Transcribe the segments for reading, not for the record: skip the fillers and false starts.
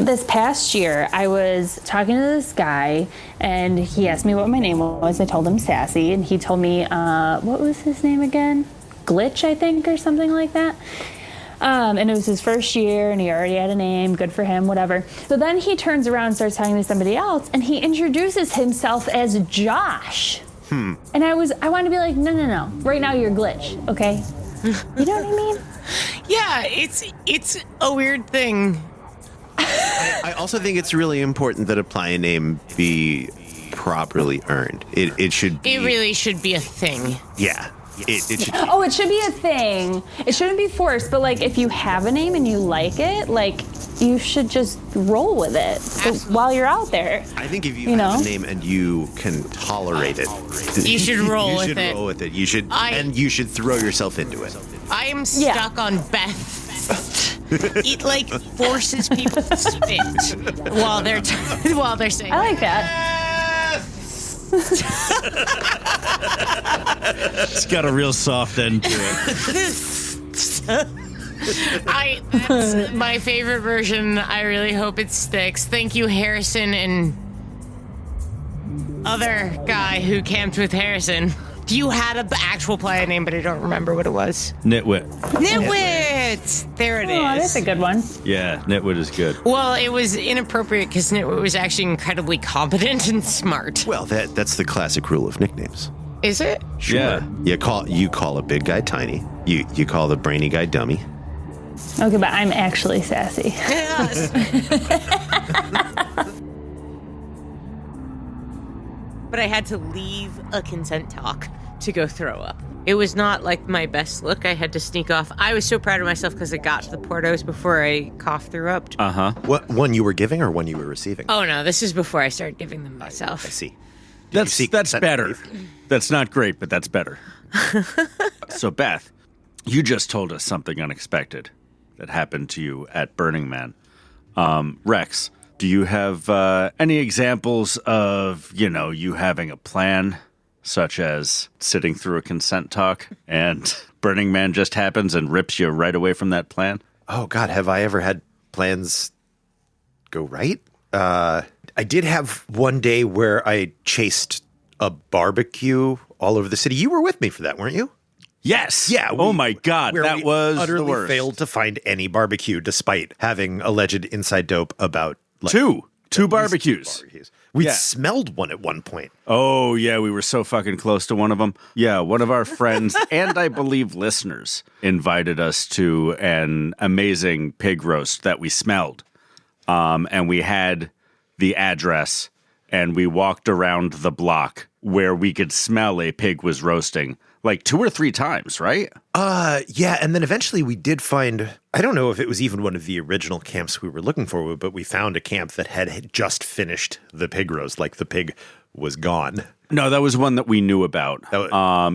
this past year, I was talking to this guy, and he asked me what my name was. I told him Sassy, and he told me, what was his name again? Glitch, I think, or something like that. And it was his first year, and he already had a name. Good for him, whatever. So then he turns around and starts talking to somebody else, and he introduces himself as Josh. And I wanted to be like, no. Right now you're Glitch, okay? You know what I mean? Yeah, it's a weird thing. I also think it's really important that a playa name be properly earned. It should be. It really should be a thing. Yeah. It should. Oh, it should be a thing. It shouldn't be forced, but like if you have a name and you like it, like you should just roll with it while you're out there. I think if you have a name and you can tolerate it, you should roll with it. You should roll with it. You should, and you should throw yourself into it. I am stuck on Beth. It like forces people to spit while they're saying. I like that. It's got a real soft end to it. That's my favorite version. I really hope it sticks. Thank you, Harrison, and other guy who camped with Harrison. You had an actual playa name, but I don't remember what it was. Nitwit. Nitwit! There it is. Oh, that's a good one. Yeah, Nitwit is good. Well, it was inappropriate because Nitwit was actually incredibly competent and smart. Well, that's the classic rule of nicknames. Is it? Sure. Yeah. You call a big guy tiny. You call the brainy guy dummy. Okay, but I'm actually Sassy. Yes. But I had to leave a consent talk to go throw up. It was not like my best look. I had to sneak off. I was so proud of myself because I got to the Portos before I coughed threw up. Uh-huh. What one you were giving or one you were receiving? Oh no, this is before I started giving them myself. I see. That's better. That's not great, but that's better. So Beth, you just told us something unexpected that happened to you at Burning Man. Rex, do you have any examples of, you having a plan, such as sitting through a consent talk and Burning Man just happens and rips you right away from that plan? Oh, God, have I ever had plans go right? I did have one day where I chased a barbecue all over the city. You were with me for that, weren't you? Yes. Yeah. Oh my God, that was utterly the worst. Failed to find any barbecue, despite having alleged inside dope about two barbecues. We smelled one at one point. Oh yeah, we were so fucking close to one of them. Yeah, one of our friends and I believe listeners invited us to an amazing pig roast that we smelled, and we had the address, and we walked around the block where we could smell a pig was roasting. Like 2 or 3 times, right? Yeah, and then eventually we did find, I don't know if it was even one of the original camps we were looking for, but we found a camp that had just finished the pig roast, like the pig was gone. No, that was one that we knew about.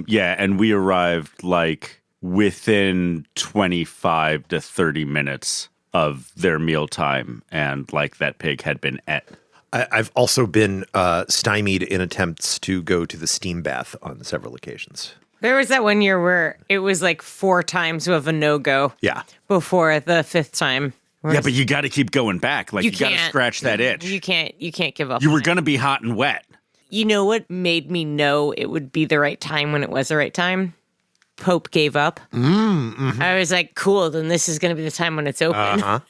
Yeah, and we arrived like within 25 to 30 minutes of their mealtime, and like that pig had been et. I've also been stymied in attempts to go to the steam bath on several occasions. There was that one year where it was like 4 times of a no-go. Yeah. Before the 5th time. Yeah, but you got to keep going back. Like, you got to scratch that itch. You can't give up. You were going to be hot and wet. You know what made me know it would be the right time when it was the right time? Pope gave up. Mm-hmm. I was like, cool, then this is going to be the time when it's open.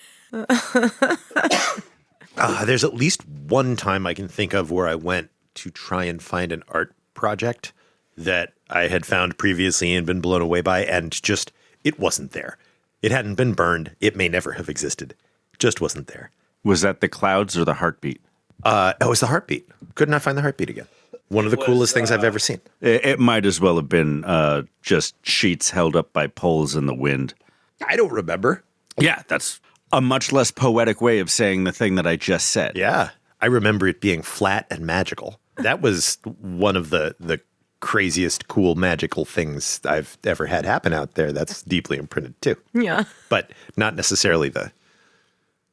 There's at least one time I can think of where I went to try and find an art project that I had found previously and been blown away by, and just, it wasn't there. It hadn't been burned. It may never have existed. Just wasn't there. Was that the clouds or the heartbeat? It was the heartbeat. Could not find the heartbeat again. One of the coolest things I've ever seen. It might as well have been just sheets held up by poles in the wind. I don't remember. Yeah, that's a much less poetic way of saying the thing that I just said. Yeah. I remember it being flat and magical. That was one of the craziest, cool, magical things I've ever had happen out there. That's deeply imprinted too. Yeah. But not necessarily the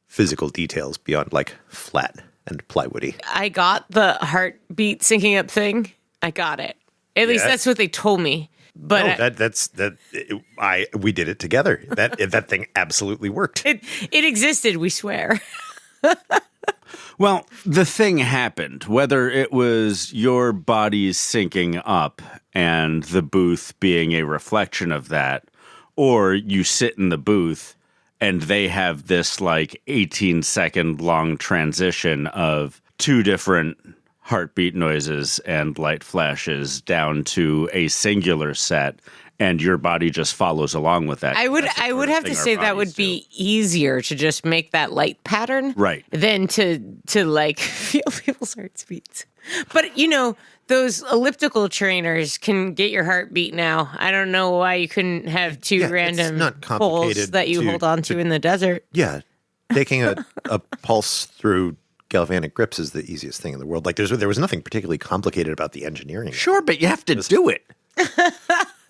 physical details beyond like flat and plywoody. I got the heartbeat syncing up thing. I got it. At least that's what they told me. But we did it together. That thing absolutely worked. It existed, we swear. Well, the thing happened, whether it was your body syncing up and the booth being a reflection of that, or you sit in the booth and they have this like 18-second long transition of two different heartbeat noises and light flashes down to a singular set, and your body just follows along with that. I would have to say that would be easier to just make that light pattern, right, than to like feel people's heartbeats. But you know, those elliptical trainers can get your heartbeat now. I don't know why you couldn't have two random poles that you hold on to in the desert. Yeah, taking a pulse through galvanic grips is the easiest thing in the world. Like there was nothing particularly complicated about the engineering. Sure, but you have to do it.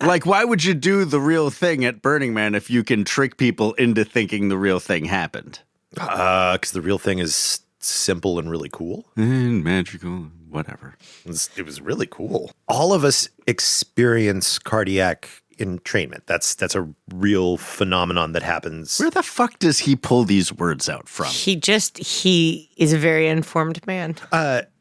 Like, why would you do the real thing at Burning Man if you can trick people into thinking the real thing happened? Because the real thing is simple and really cool. And magical, whatever. It was really cool. All of us experience cardiac entrainment. That's a real phenomenon that happens. Where the fuck does he pull these words out from? He is a very informed man.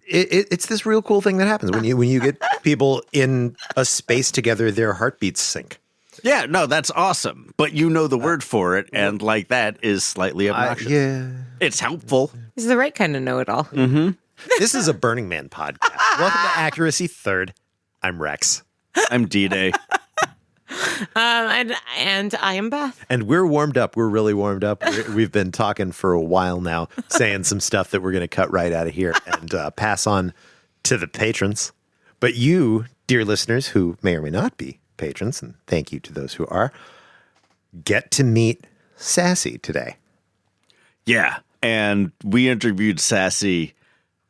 It's this real cool thing that happens when you get people in a space together, their heartbeats sync. Yeah, no, that's awesome. But you know the word for it, and like that is slightly obnoxious. Yeah. It's helpful. He's the right kind of know-it-all. Mm-hmm. This is a Burning Man podcast. Welcome to Accuracy Third. I'm Rex. I'm Dday. And I am Beth. And we're warmed up. We're really warmed up. We've been talking for a while now, saying some stuff that we're going to cut right out of here and pass on to the patrons. But you, dear listeners, who may or may not be patrons, and thank you to those who are, get to meet Sassy today. Yeah, and we interviewed Sassy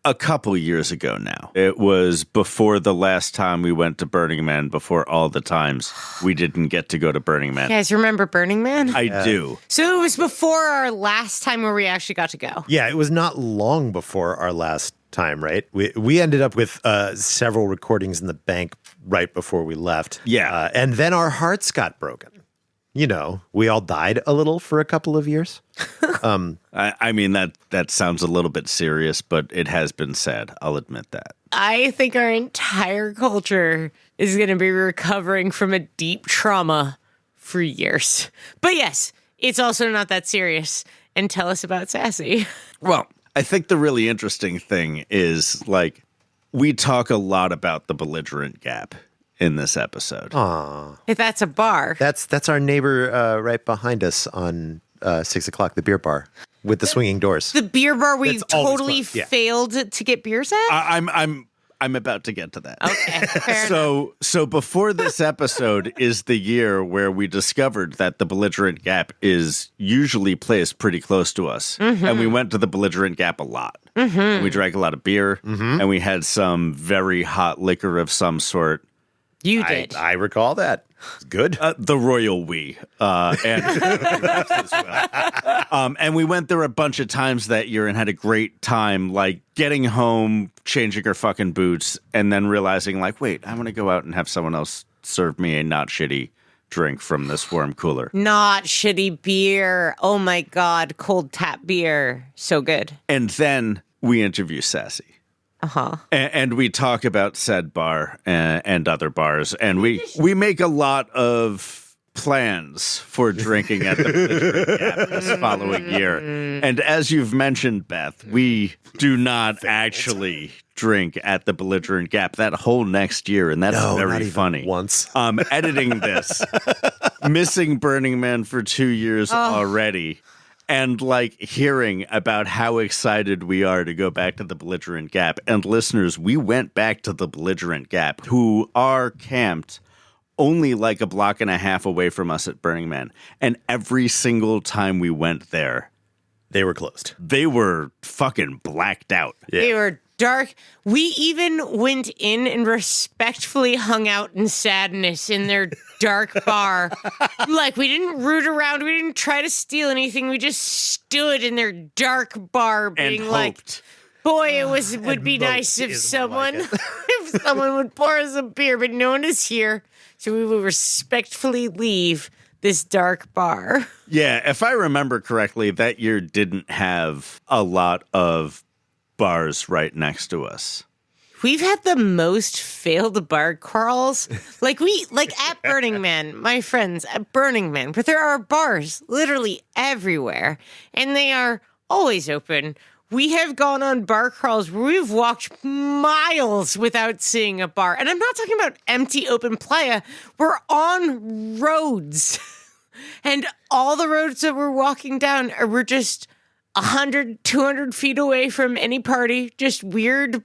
a couple years ago now. It was before the last time we went to Burning Man, before all the times we didn't get to go to Burning Man. You guys remember Burning Man? I do. So it was before our last time where we actually got to go. Yeah, it was not long before our last time, right? We ended up with several recordings in the bank right before we left. Yeah. And then our hearts got broken. You know, we all died a little for a couple of years. I mean, that sounds a little bit serious, but it has been said. I'll admit that. I think our entire culture is going to be recovering from a deep trauma for years. But yes, it's also not that serious. And tell us about Sassy. Well, I think the really interesting thing is, like, we talk a lot about the belligerent gap in this episode. Aw. If that's a bar. That's our neighbor right behind us on 6 o'clock, the beer bar with the swinging doors. The beer bar we It's always totally closed, yeah. failed to get beers at? I'm about to get to that. Okay, fair enough. So before this episode is the year where we discovered that the belligerent gap is usually placed pretty close to us. Mm-hmm. And we went to the belligerent gap a lot. Mm-hmm. And we drank a lot of beer, and we had some very hot liquor of some sort. You did. I recall that. It's good. The royal we. And we went there a bunch of times that year and had a great time, like getting home, changing our fucking boots, and then realizing, like, wait, I want to go out and have someone else serve me a not shitty drink from this warm cooler. Not shitty beer. Oh my God. Cold tap beer. So good. And then we interview Sassy. Uh-huh. And we talk about said bar and other bars, and we make a lot of plans for drinking at the belligerent gap this following year. And as you've mentioned, Beth, we do not actually drink at the belligerent gap that whole next year, and that's very funny. Once. Editing this, missing Burning Man for 2 years already. And, like, hearing about how excited we are to go back to the belligerent gap. And listeners, we went back to the belligerent gap, who are camped only like a block and a half away from us at Burning Man. And every single time we went there, they were closed. They were fucking blacked out. Yeah. They were dark. We even went in and respectfully hung out in sadness in their dark bar. Like, we didn't root around. We didn't try to steal anything. We just stood in their dark bar being and like, hoped. boy, would be nice if someone if someone would pour us a beer, but no one is here. So we will respectfully leave this dark bar. Yeah, if I remember correctly, that year didn't have a lot of bars right next to us. We've had the most failed bar crawls. Like at Burning Man, my friends, at Burning Man, but there are bars literally everywhere, and they are always open. We have gone on bar crawls where we've walked miles without seeing a bar. And I'm not talking about empty open playa. We're on roads. And all the roads that we're walking down we're just 100, 200 feet away from any party, just weird,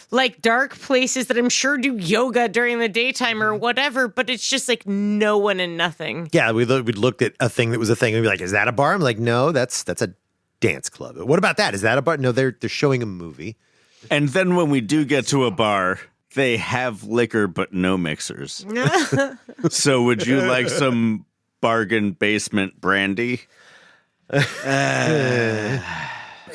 like dark places that I'm sure do yoga during the daytime or whatever, but it's just like no one and nothing. Yeah, we looked at a thing that was a thing and we'd be like, is that a bar? I'm like, no, that's a dance club. What about that? Is that a bar? No, they're showing a movie. And then when we do get to a bar, they have liquor but no mixers. So would you like some bargain basement brandy?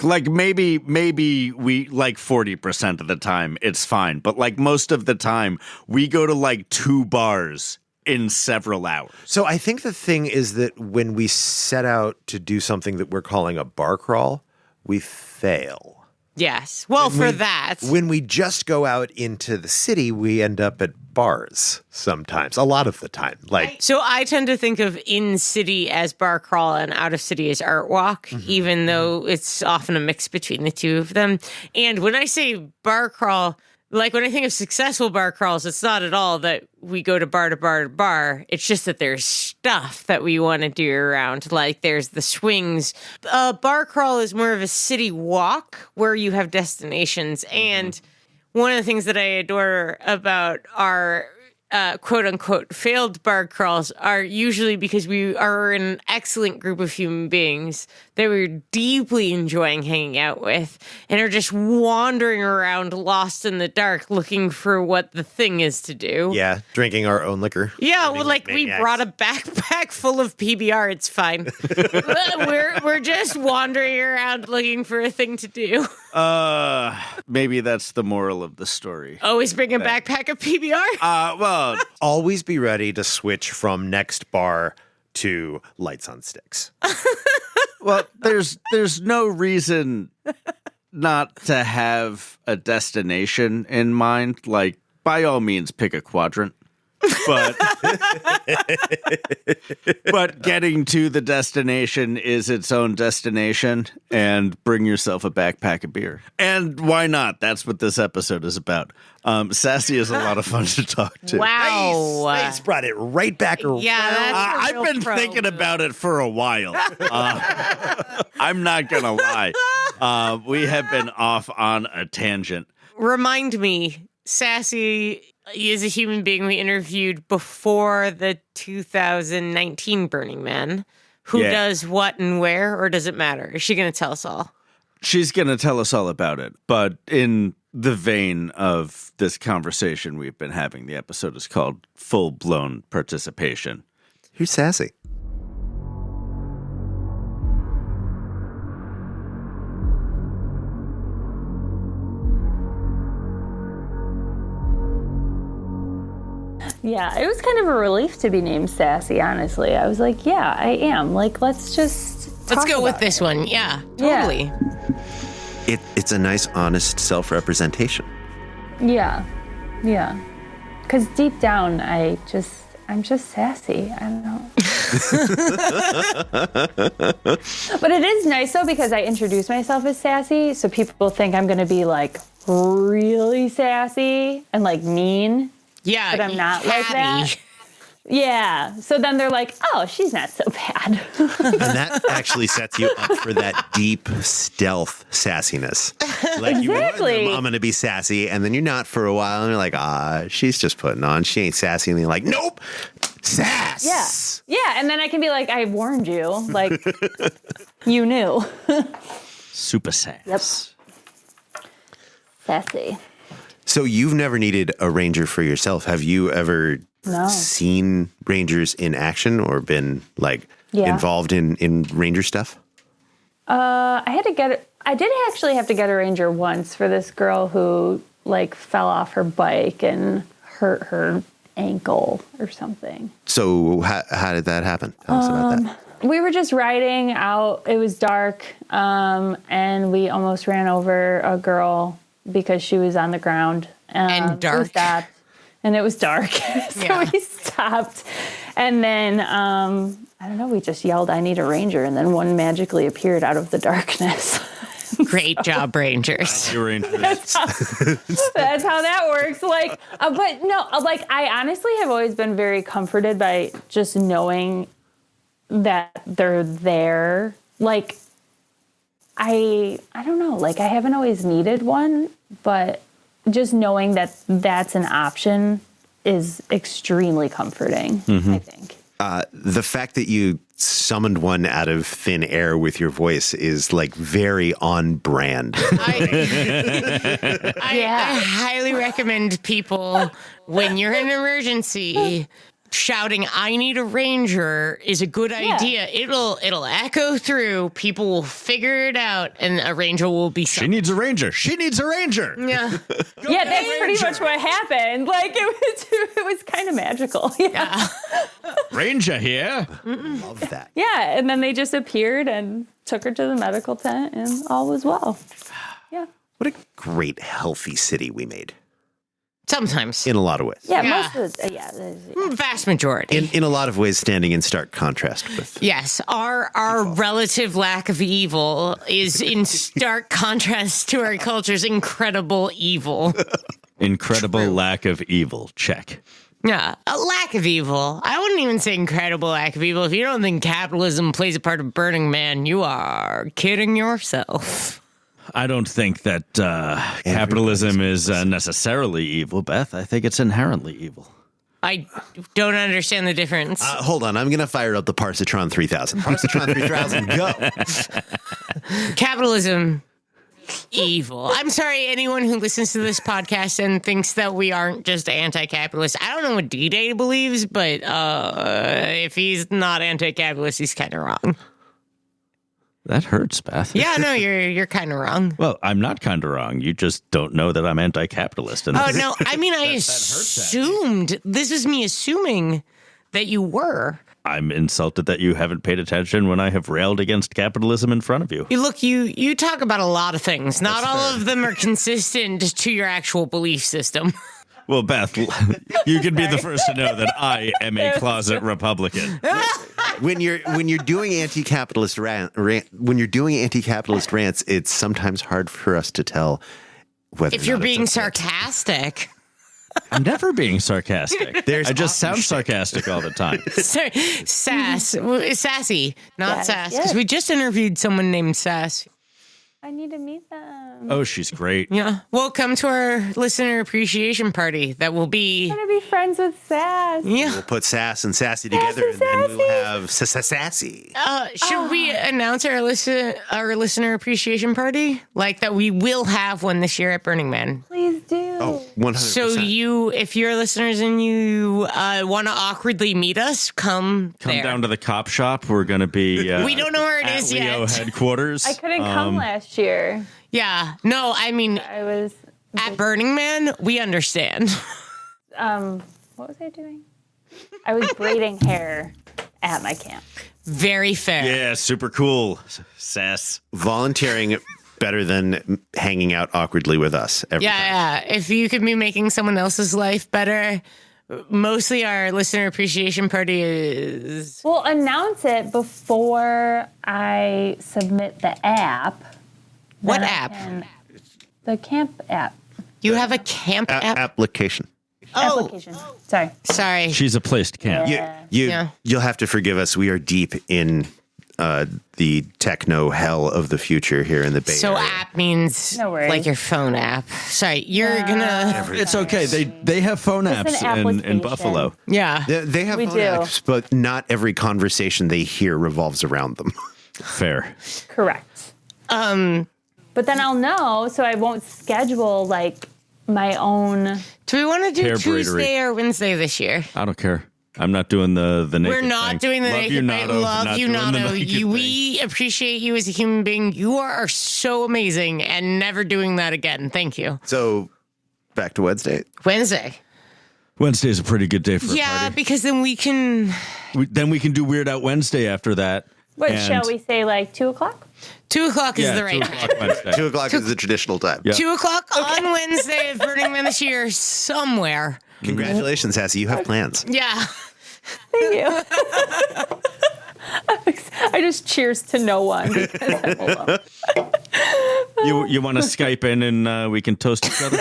Like maybe we like 40% of the time it's fine, but like most of the time we go to like 2 bars in several hours. So I think the thing is that when we set out to do something that we're calling a bar crawl, we fail. Yes. Well, When we just go out into the city, we end up at bars sometimes, a lot of the time. So I tend to think of in city as bar crawl and out of city as art walk, even though it's often a mix between the two of them. And when I say bar crawl, like when I think of successful bar crawls, it's not at all that we go to bar to bar to bar. It's just that there's stuff that we want to do around. Like there's the swings. Bar crawl is more of a city walk where you have destinations. And one of the things that I adore about our quote unquote failed bar crawls are usually because we are an excellent group of human beings that we're deeply enjoying hanging out with and are just wandering around lost in the dark looking for what the thing is to do. Yeah, drinking our own liquor. Yeah, well, like we brought a backpack full of PBR. It's fine. we're just wandering around looking for a thing to do. Maybe that's the moral of the story. Always bring a backpack of PBR? Well, Always be ready to switch from next bar to lights on sticks. well, there's no reason not to have a destination in mind. Like, by all means, pick a quadrant. But getting to the destination is its own destination, and bring yourself a backpack of beer. And why not? That's what this episode is about. Sassy is a lot of fun to talk to. Wow. Nice. Brought it right back around. Yeah, that's a I've real been pro thinking move. about it for a while. I'm not going to lie. We have been off on a tangent. Remind me, Sassy is a human being we interviewed before the 2019 Burning Man. Who does what and where, or does it matter? Is she going to tell us all? She's going to tell us all about it. But in the vein of this conversation we've been having, the episode is called Full-Blown Participation. Who's Sassy? Yeah, it was kind of a relief to be named Sassy, honestly. I was like, yeah, I am. Like, let's go talk with about this it. one. Yeah, totally. Yeah. It's a nice, honest self-representation. Yeah. Yeah. Because deep down, I'm just sassy. I don't know. But it is nice, though, because I introduce myself as sassy, so people think I'm going to be, like, really sassy and, like, mean. Yeah, But I'm not like that. Yeah. So then they're like, oh, she's not so bad. And that actually sets you up for that deep stealth sassiness. Like Exactly. I'm going to be sassy, and then you're not for a while, and you're like, she's just putting on. She ain't sassy. And you're like, nope, sass. Yeah. Yeah. And then I can be like, I warned you. Like, you knew. Super sass. Yep. Sassy. So you've never needed a ranger for yourself. Have you ever seen rangers in action or been like involved in ranger stuff? I did actually have to get a ranger once for this girl who like fell off her bike and hurt her ankle or something. So how did that happen? Tell us about that. We were just riding out. It was dark, and we almost ran over a girl because she was on the ground. And dark. We stopped, and it was dark. So we stopped. And then, I don't know, we just yelled, "I need a ranger." And then one magically appeared out of the darkness. Great job, Rangers. You're Rangers. That's how that works. Like, but no, like, I honestly have always been very comforted by just knowing that they're there. Like, I don't know, like, I haven't always needed one, but just knowing that that's an option is extremely comforting, I think. The fact that you summoned one out of thin air with your voice is like very on brand. I highly recommend people, when you're in an emergency, shouting "I need a ranger" is a good idea. It'll echo through. People will figure it out, and a ranger will be. She needs a ranger. She needs a ranger. Yeah, Yeah, that's pretty much what happened. Like, it was kind of magical. Yeah. Ranger here. Love that. Yeah, and then they just appeared and took her to the medical tent, and all was well. Yeah. What a great, healthy city we made. sometimes. In a lot of ways. Yeah, Yeah. most of the, Vast majority. In a lot of ways, standing in stark contrast with. Yes, our relative lack of evil is in stark contrast to our culture's incredible evil. Incredible lack of evil. Check. Yeah, a lack of evil. I wouldn't even say incredible lack of evil. If you don't think capitalism plays a part of Burning Man, you are kidding yourself. I don't think that capitalism is necessarily evil, Beth. I think it's inherently evil. I don't understand the difference. Hold on, I'm going to fire up the Parsitron 3000. Parsitron 3000, go. Capitalism, evil. I'm sorry, anyone who listens to this podcast and thinks that we aren't just anti-capitalist. I don't know what Dday believes, but if he's not anti-capitalist, he's kind of wrong. That hurts, Beth. Yeah, no, you're kind of wrong. Well, I'm not kind of wrong. You just don't know that I'm anti-capitalist. And Oh, no, I mean, I assumed, this is me assuming that you were. I'm insulted that you haven't paid attention when I have railed against capitalism in front of you. Look, you talk about a lot of things. Not all of them are consistent to your actual belief system. Well, Beth, you can be the first to know that I am a closet Republican. When you're doing anti-capitalist rants, it's sometimes hard for us to tell whether If you're or not being it's okay. sarcastic. I'm never being sarcastic. I just often sound sarcastic all the time. Sorry, Sassy, not Yes, Sass. yes. Because we just interviewed someone named Sass. I need to meet them. Oh, she's great. Yeah. Well, come to our listener appreciation party. That will be. I'm going to be friends with Sass. Yeah. We'll put Sass and Sassy together, and then we'll have Sassy. Should we announce our listener appreciation party? Like that we will have one this year at Burning Man. Please do. Oh, 100%. So if you're listeners and you want to awkwardly meet us, come there. Down to the cop shop. We're going to be We don't know where it at is Leo yet. headquarters. I couldn't come last year. Yeah. No, I mean, I was, at Burning Man, we understand. what was I doing? I was braiding hair at my camp. Very fair. Yeah, super cool, Sass. Volunteering better than hanging out awkwardly with us every time. Yeah. If you could be making someone else's life better, mostly our listener appreciation party is. We'll announce it before I submit the app. What Then I app? can- The camp app. You have a camp app? Application. Application. Sorry. Sorry. She's a placed camp. Yeah. You'll have to forgive us. We are deep in the techno hell of the future here in the Bay So Area. app means No worries. like your phone app. Sorry, you're gonna. It's okay. They have phone It's an apps in application. Buffalo. Yeah. They have We phone do. apps, but not every conversation they hear revolves around them. Fair. Correct. But then I'll know, so I won't schedule like my own. Do we want to do Hair Tuesday braidery. or Wednesday this year? I don't care. I'm not doing the naked We're not thing. doing the Love naked you, thing. Nato. Love Not you, doing the Nato. naked We appreciate you as a human being. You are so amazing, and never doing that again. Thank you. So back to Wednesday. Wednesday. Wednesday is a pretty good day for a Yeah, party. because then we can. Then we can do Weird Out Wednesday after that. What, And- shall we say, like 2 o'clock? 2 o'clock is Yeah, the right 2 time. o'clock Wednesday. 2 o'clock is the traditional time. Yeah. 2 o'clock on Wednesday of Burning Man this year, somewhere. Congratulations, Sassy. You have plans. Yeah. Thank you. I just cheers to no one because I'm alone. You want to Skype in and we can toast each other?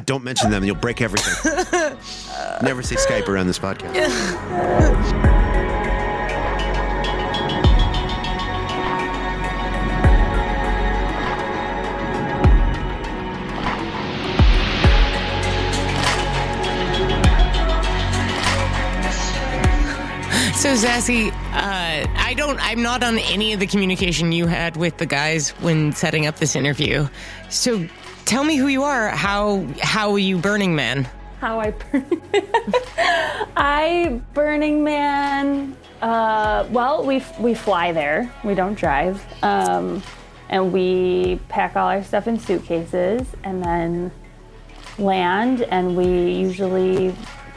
Don't mention them. You'll break everything. Never say Skype around this podcast. So, Sassy, I'm not on any of the communication you had with the guys when setting up this interview. So, tell me who you are. How are you Burning Man? How I Burning Man. Well, we fly there. We don't drive, and we pack all our stuff in suitcases, and then land. And we usually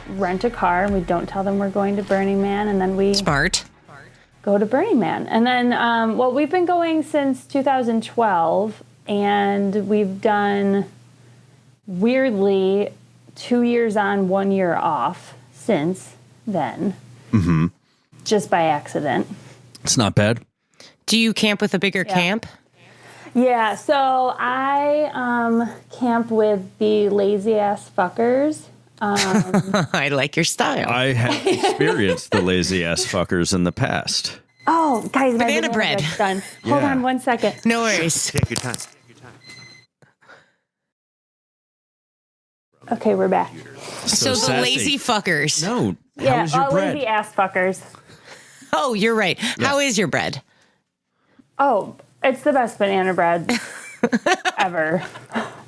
rent a car, and we don't tell them we're going to Burning Man, and then we Smart. go to Burning Man. And then, well, we've been going since 2012, and we've done, weirdly, 2 years on, 1 year off since then. Mm-hmm. Just by accident. It's not bad. Do you camp with a bigger camp? Yeah, so I camp with the lazy ass fuckers. I like your style. I have experienced the lazy ass fuckers in the past. Oh, guys, my Banana bread. bread's done. Hold Yeah. on 1 second. No worries. Take your time. Okay, we're back. So the Sassy. lazy fuckers. No. Yeah, How is your all bread? lazy ass fuckers. Oh, you're right. How is your bread? Oh, it's the best banana bread ever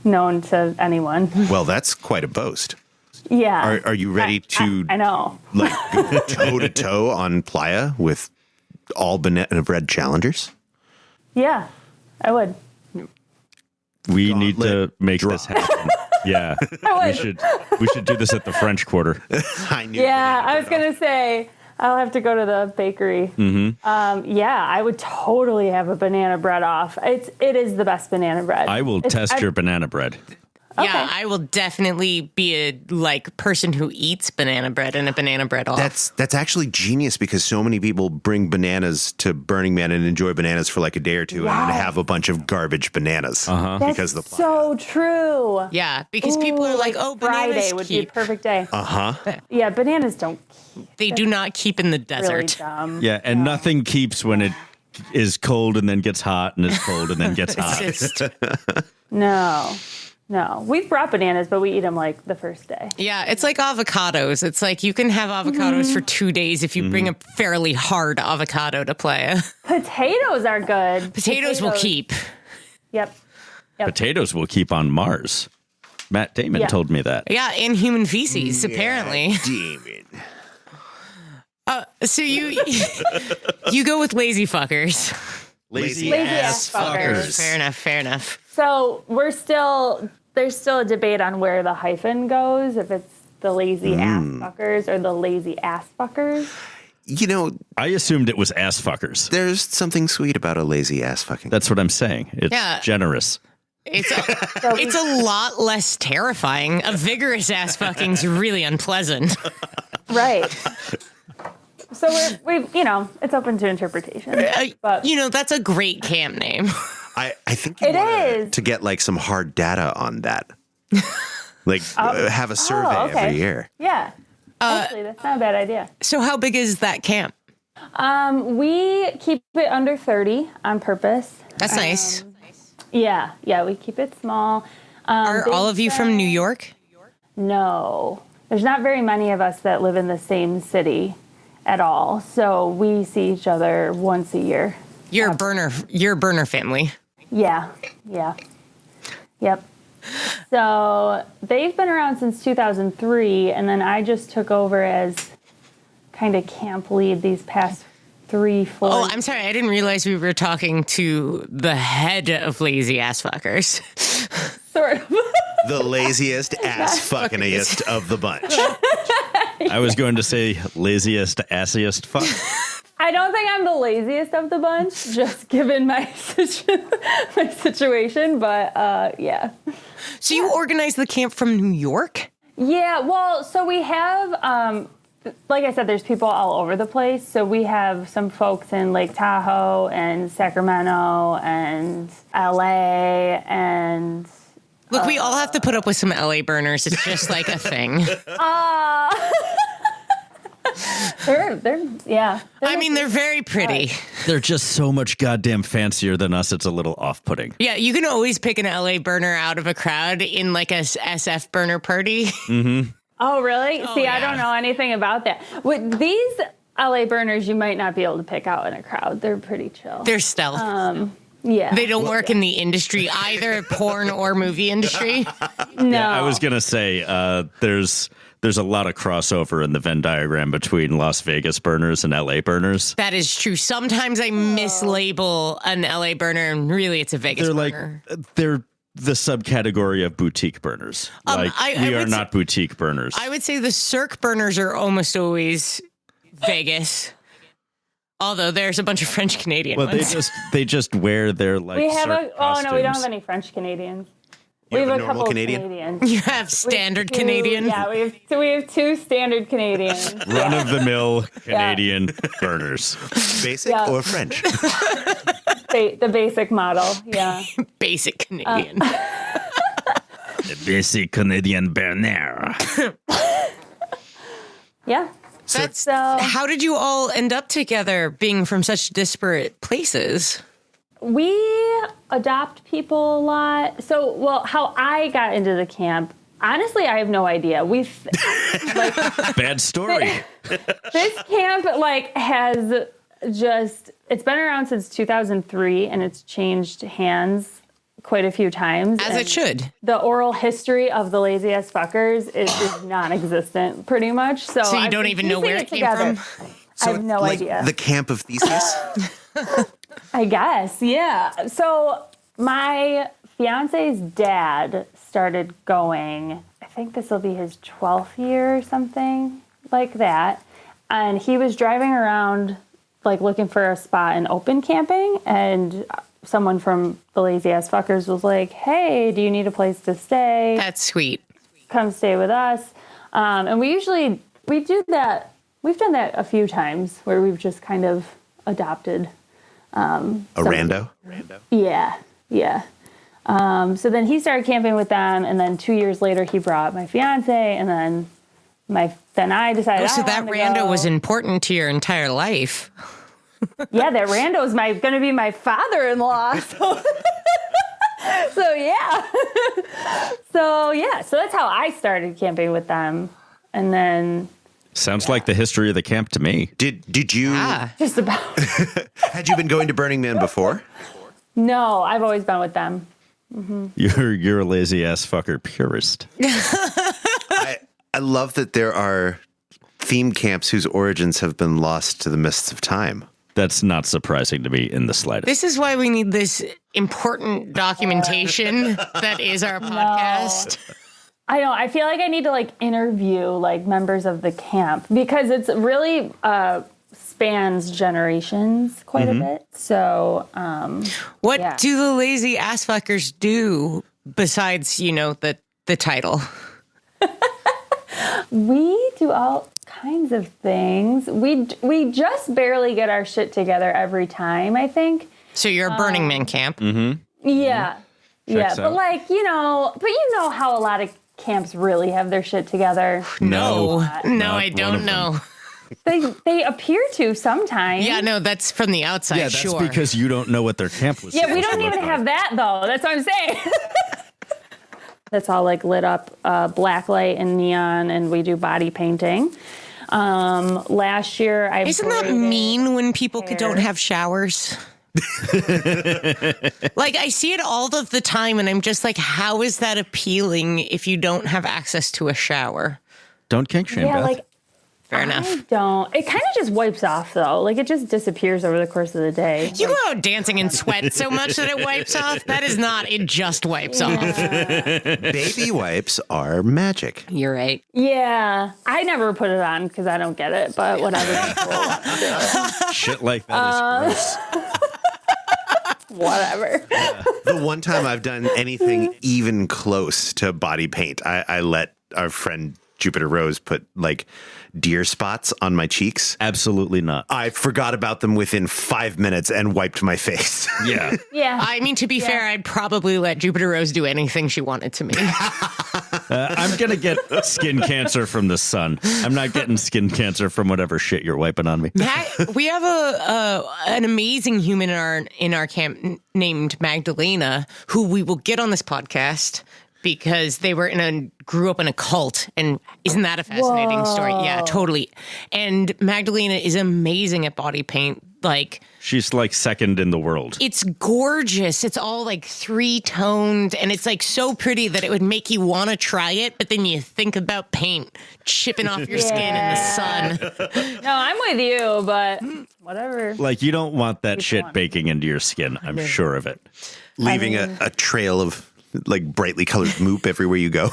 known to anyone. Well, that's quite a boast. Yeah. Are you ready to I know. like go toe to toe on playa with all banana bread challengers? Yeah, I would. We need to Gauntlet make draw. this happen. Yeah. we should do this at the French Quarter. I knew. Yeah, I was going to say, I'll have to go to the bakery. Mm-hmm. Yeah, I would totally have a banana bread off. It is the best banana bread. I will test your banana bread. Yeah, I will definitely be a person who eats banana bread and a banana bread off. That's actually genius because so many people bring bananas to Burning Man and enjoy bananas for like a day or two and then have a bunch of garbage bananas That's because the so true. yeah, because people are like, "Oh, bananas Friday would be a keep." perfect day. Yeah, bananas don't They do not keep in the really desert. dumb. Yeah, and nothing keeps when it is cold and then gets hot and is cold and then gets hot. It's just- No. We've brought bananas, but we eat them like the first day. yeah, it's like avocados. It's like you can have avocados for 2 days if you bring a fairly hard avocado to play. Potatoes are good. Potatoes will keep. Yep. Potatoes will keep on Mars. Matt Damon Yeah. told me that. Yeah, and human feces, apparently. demon. So you you go with lazy fuckers. Lazy ass fuckers. Fair enough. So there's still a debate on where the hyphen goes, if it's the lazy ass fuckers or the lazy ass fuckers. You know, I assumed it was ass fuckers. there's something sweet about a lazy ass fucking. That's what I'm saying. It's Yeah. generous. It's a lot less terrifying. A vigorous ass fucking's really unpleasant. Right. So we've it's open to interpretation. But That's a great camp name. I think you It want is. to get like some hard data on that. Like have a survey okay. every year. yeah. Actually, that's not a bad idea. So how big is that camp? We keep it under 30 on purpose. That's nice. Yeah, we keep it small. Are they all of you from said- New York? No. There's not very many of us that live in the same city at all. So we see each other once a year. You're a burner family. Yeah. Yep. So they've been around since 2003, and then I just took over as kind of camp lead these past 3-4 Oh, I'm sorry. I didn't realize we were talking to the head of lazy ass fuckers. sort of. The laziest ass fuckingest of the bunch. I was going to say laziest, assiest fuck. I don't think I'm the laziest of the bunch, just given my my situation. But yeah. So you organized the camp from New York? Yeah. Well, so we have, like I said, there's people all over the place. So we have some folks in Lake Tahoe and Sacramento and LA and. Look, we all have to put up with some LA burners. It's just like a thing. Yeah. They're very pretty. They're just so much goddamn fancier than us. It's a little off-putting. Yeah, you can always pick an LA burner out of a crowd in like a SF burner party. Mm-hmm. Oh, really? See, yeah. I don't know anything about that. With these LA burners, you might not be able to pick out in a crowd. They're pretty chill. They're stealth. Yeah. They don't work in the industry, either porn or movie industry. No. Yeah, I was gonna say there's a lot of crossover in the Venn diagram between Las Vegas burners and LA burners. That is true. Sometimes I mislabel an LA burner, and really it's a Vegas burner. They're the subcategory of boutique burners. We are not boutique burners. I would say the Cirque burners are almost always Vegas. Although there's a bunch of French Canadian ones. they just wear their like. We have Cirque no, we don't costumes. have any French Canadians. You We have have a a normal couple Canadian? of Canadians. You have standard Two- Canadian. Yeah, we have two standard Canadians. Run of the mill Canadian burners. Basic Yeah. or French? The basic model. Yeah. Basic Canadian. The basic Canadian burner. Yeah. That's So how did you all end up together, being from such disparate places? we adopt people a lot. So, well, how I got into the camp, honestly, I have no idea. Bad story. This camp has it's been around since 2003 and it's changed hands quite a few times. As it should. The oral history of the lazy ass fuckers is non-existent pretty much. So You don't even know where it came from? I have no idea. The camp of Theseus? I guess, yeah. So my fiance's dad started going, I think this will be his 12th year or something like that. And he was driving around looking for a spot in open camping, and someone from the Lazy Ass Fuckers was like, hey, do you need a place to stay? That's sweet. Come stay with us. And we do that. We've done that a few times where we've just kind of adopted. A rando? Yeah. So then he started camping with them, and then 2 years later he brought my fiance, and then I decided. So I that wanted to rando go. was important to your entire life. Yeah, that rando is going to be my father-in-law. So yeah. So that's how I started camping with them, and then Sounds like the history of the camp to me. Did you just about. had you been going to Burning Man before? No, I've always been with them. You're a lazy ass fucker purist. I love that there are theme camps whose origins have been lost to the mists of time. That's not surprising to me in the slightest. This is why we need this important documentation that is our podcast. I know. I feel like I need to interview members of the camp because it's really spans generations quite a bit. So, What do the lazy ass fuckers do besides, the title? we do all kinds of things. We just barely get our shit together every time, I think. So you're a Burning Man camp. Yeah. Yeah. Checks But you know how a lot of camps really have their shit together. No, Not I one don't of them. know. They appear to sometimes. Yeah, no, that's from the outside. Yeah, that's sure. because you don't know what their camp was. Yeah, we supposed to don't look even like. have that though. That's what I'm saying. That's all lit up, black light and neon, and we do body painting. Last year, Isn't that mean when people don't have showers? I see it all of the time, and I'm just like, how is that appealing if you don't have access to a shower? Don't kink shame, Yeah, Beth. Fair enough. I don't. It kind of just wipes off, though. Like, it just disappears over the course of the day. You go out dancing in sweat so much that it wipes off. That is not. It just wipes off. Baby wipes are magic. You're right. Yeah. I never put it on because I don't get it, but whatever. Shit like that is gross. Whatever. The one time I've done anything even close to body paint, I let our friend Jupiter Rose put like deer spots on my cheeks. Absolutely not. I forgot about them within 5 minutes and wiped my face. Yeah. Yeah. I mean, to be fair, I'd probably let Jupiter Rose do anything she wanted to me. I'm going to get skin cancer from the sun. I'm not getting skin cancer from whatever shit you're wiping on me. We have an amazing human in our camp named Magdalena, who we will get on this podcast because they grew up in a cult. And isn't that a fascinating story? Yeah, totally. And Magdalena is amazing at body paint. Like, She's like second in the world. it's gorgeous. It's all like 3-toned and it's like so pretty that it would make you want to try it. But then you think about paint chipping off your skin in the sun. No, I'm with you, but whatever. Like, you don't want that shit baking into your skin. I'm sure of it. Leaving a trail of like brightly colored moop everywhere you go.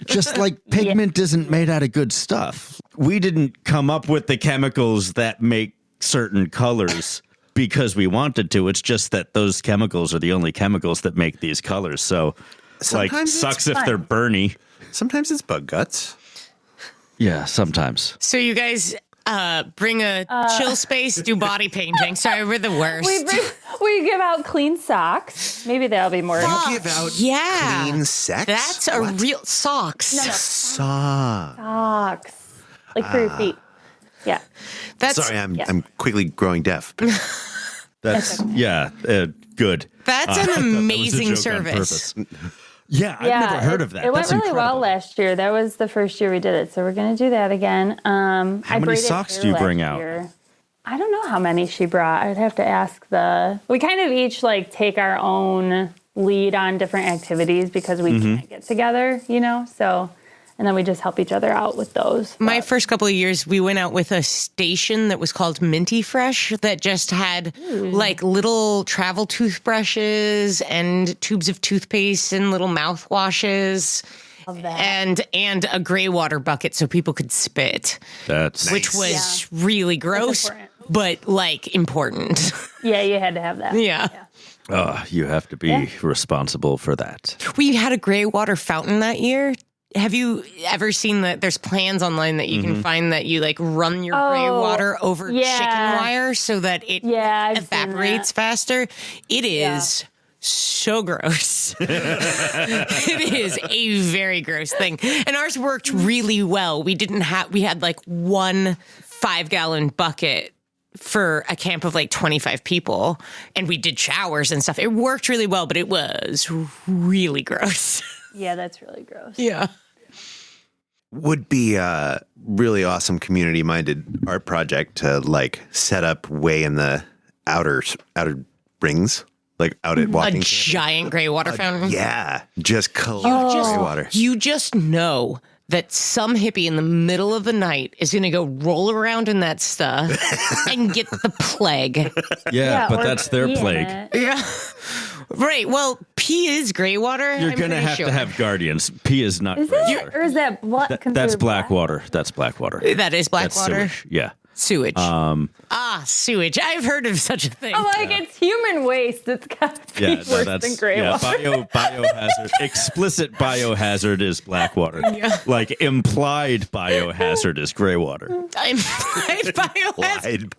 Just like pigment isn't made out of good stuff. We didn't come up with the chemicals that make certain colors because we wanted to. It's just that those chemicals are the only chemicals that make these colors. So, Sometimes like, it's sucks if fun. they're Bernie. Sometimes it's bug guts. Yeah, sometimes. So you guys bring a chill space, do body painting. Sorry, we're the worst. We give out clean socks. Maybe that'll be more. You give out yeah. clean sex? That's a real socks. Socks. Like for your feet. Yeah. That's Sorry, I'm quickly growing deaf. That's, good. That's I an thought that was a amazing joke on service. purpose. Yeah, I've never heard of that. It went That's really incredible. well last year. That was the first year we did it, so we're going to do that again. How many socks do you bring out? I don't know how many she brought. I'd have to ask We kind of each like take our own lead on different activities because we can't get together, so. And then we just help each other out with those. My first couple of years, we went out with a station that was called Minty Fresh that just had like little travel toothbrushes and tubes of toothpaste and little mouthwashes. Love that. And a gray water bucket so people could spit, That's which was really gross, important. but like important. Yeah, you had to have that. Yeah. you have to be responsible for that. We had a gray water fountain that year. Have you ever seen that there's plans online that you can find that you like run your gray water over chicken wire so that it I've seen evaporates faster? It is so gross. It is a very gross thing. And ours worked really well. We had like one 5-gallon bucket for a camp of like 25 people, and we did showers and stuff. It worked really well, but it was really gross. Yeah, that's really gross. Yeah. Would be a really awesome community-minded art project to like set up way in the outer rings, like out at A walking. giant gray water fountain. Yeah, just collect gray water. You just know that some hippie in the middle of the night is going to go roll around in that stuff and get the plague. Yeah, but or that's their pee in plague. it. Yeah. Right. Well, pee is gray water. You're going to have to have guardians. Pee is not Is gray it? water. Or is that That's considered black water. That's black water. That is black That's water. sewage. Yeah. Sewage. Sewage. I've heard of such a thing. I'm like, it's human waste. It's got to be Yeah, worse that's than gray water. biohazard. Explicit biohazard is black water. Like implied biohazard is gray water. I'm biohazard.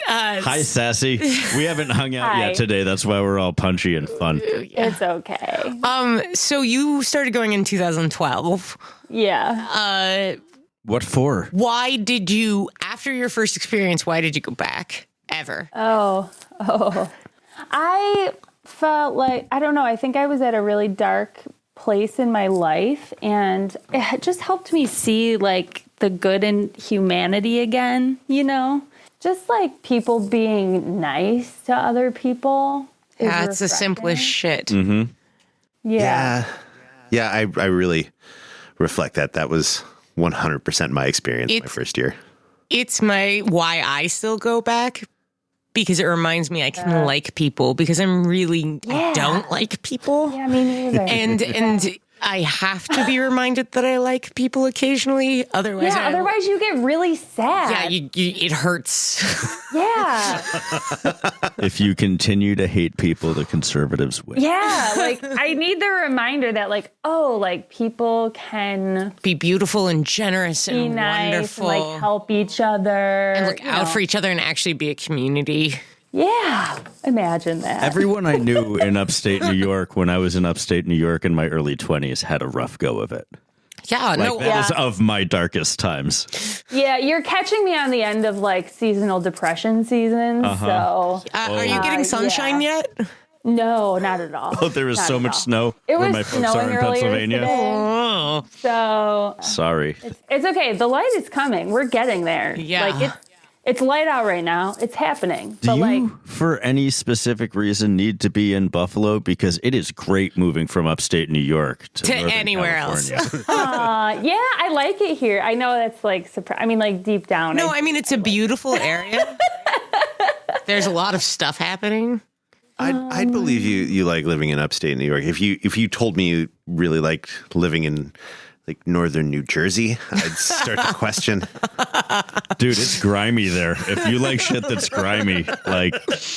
Hi, Sassy. We haven't hung out Hi. yet today. That's why we're all punchy and fun. It's okay. So you started going in 2012. Yeah. What for? Why did you, after your first experience, why did you go back ever? Oh. I felt like, I don't know, I think I was at a really dark place in my life, and it just helped me see like the good in humanity again, Just like people being nice to other people. Yeah, it's the refreshing. simplest shit. Yeah. Yeah, I really reflect that. That was 100% my experience my first year. It's why I still go back, because it reminds me I can like people, because I don't like people. Yeah, me neither. And I have to be reminded that I like people occasionally. Otherwise, otherwise you get really sad. Yeah, it hurts. Yeah. If you continue to hate people, the conservatives win. Yeah, like I need the reminder that people can Be beautiful and generous be and nice wonderful. and help each other. And look out for each other and actually be a community. Yeah, imagine that. Everyone I knew in upstate New York, when I was in upstate New York in my early 20s, had a rough go of it. Yeah, That is of my darkest times. Yeah, you're catching me on the end of seasonal depression season. So, are you getting sunshine yet? No, not at all. Oh, there was Not so at much all. snow It where was my folks are snowing in earlier Pennsylvania. today. Oh, So Sorry. it's okay. The light is coming. We're getting there. Yeah. It's light out right now. It's happening. Do you, for any specific reason, need to be in Buffalo? Because it is great moving from upstate New York to Northern anywhere California. else. yeah, I like it here. I know that's deep down. No, it's a beautiful area. There's a lot of stuff happening. I'd believe you like living in upstate New York. If you told me you really liked living in northern New Jersey, I'd start to question. Dude, it's grimy there. If you like shit that's grimy,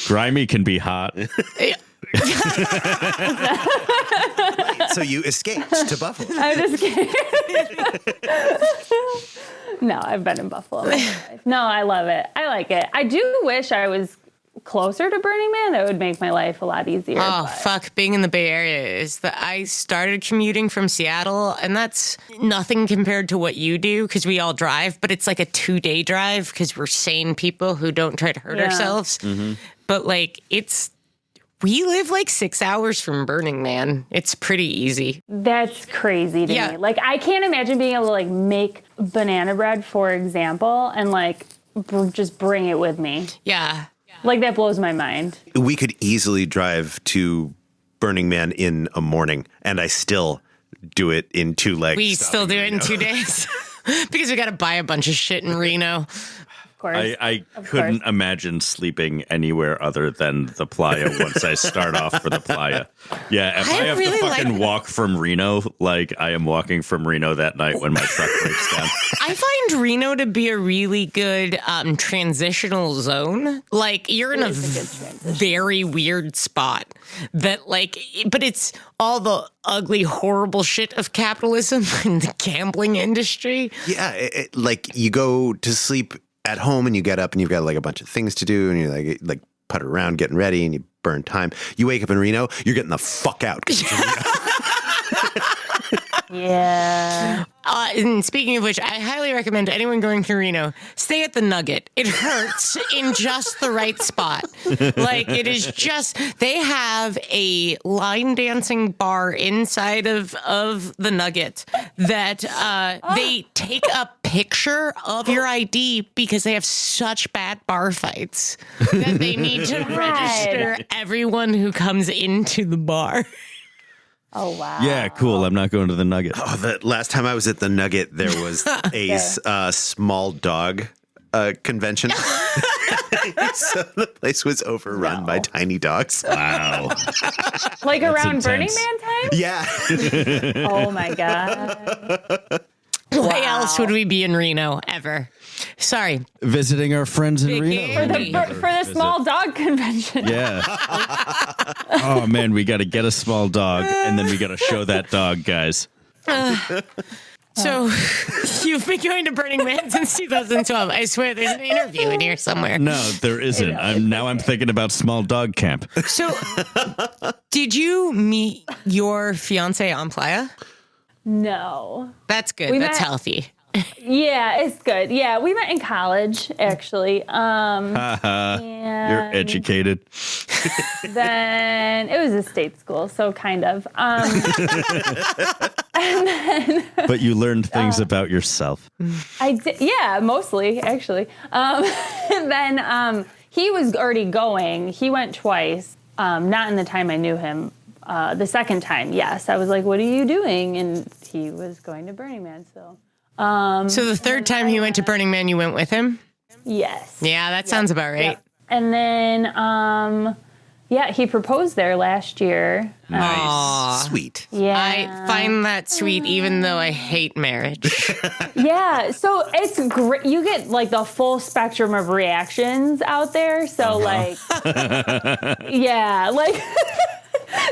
grimy can be hot. So you escaped to Buffalo. I'm just kidding. No, I've been in Buffalo my whole life. No, I love it. I like it. I do wish I was closer to Burning Man. That would make my life a lot easier. Oh, fuck. Being in the Bay Area is that I started commuting from Seattle, and that's nothing compared to what you do, because we all drive, but it's like a 2-day drive because we're sane people who don't try to hurt ourselves. Mm-hmm. But we live 6 hours from Burning Man. It's pretty easy. That's crazy to me. I can't imagine being able to make banana bread, for example, and just bring it with me. Yeah. That blows my mind. We could easily drive to Burning Man in a morning, and I still do it in 2 legs. We still do it in 2 days because we got to buy a bunch of shit in Reno. Of course. I couldn't imagine sleeping anywhere other than the playa once I start off for the playa. Yeah, if I have really to fucking walk from Reno, I am walking from Reno that night when my truck breaks down. I find Reno to be a really good transitional zone. You're in a very weird spot that but it's all the ugly, horrible shit of capitalism and the gambling industry. Yeah, you go to sleep at home and you get up and you've got a bunch of things to do and you're like putter around getting ready and you burn time. You wake up in Reno, you're getting the fuck out. Yeah. And speaking of which, I highly recommend anyone going to Reno, stay at the Nugget. It hurts in just the right spot. It is just, they have a line dancing bar inside of the Nugget that they take a picture of your ID because they have such bad bar fights that they need to register everyone who comes into the bar. Oh, wow. Yeah, cool. I'm not going to the Nugget. Oh, the last time I was at the Nugget, there was a small dog convention. So the place was overrun by tiny dogs. Wow. Around intense. Burning Man time? Yeah. Oh, my God. Why else would we be in Reno ever? Sorry. Visiting our friends in Reno. For the small dog convention. Yeah. Oh, man, we got to get a small dog, and then we got to show that dog, guys. So you've been going to Burning Man since 2012. I swear there's an interview in here somewhere. No, there isn't. I'm thinking about small dog camp. So did you meet your fiance on playa? No. That's good. That's healthy. Yeah, it's good. Yeah, we met in college, actually. You're educated. Then it was a state school, so kind of. But you learned things about yourself. I did, yeah, mostly, actually. And then he was already going. He went twice, not in the time I knew him. The second time, yes. I was like, what are you doing? And he was going to Burning Man, so. So the third time he went to Burning Man, you went with him? Yes. Yeah, that sounds about right. Yep. And then, he proposed there last year. Nice. Sweet. Yeah. I find that sweet, even though I hate marriage. Yeah, so it's great. You get like the full spectrum of reactions out there. So like, yeah, like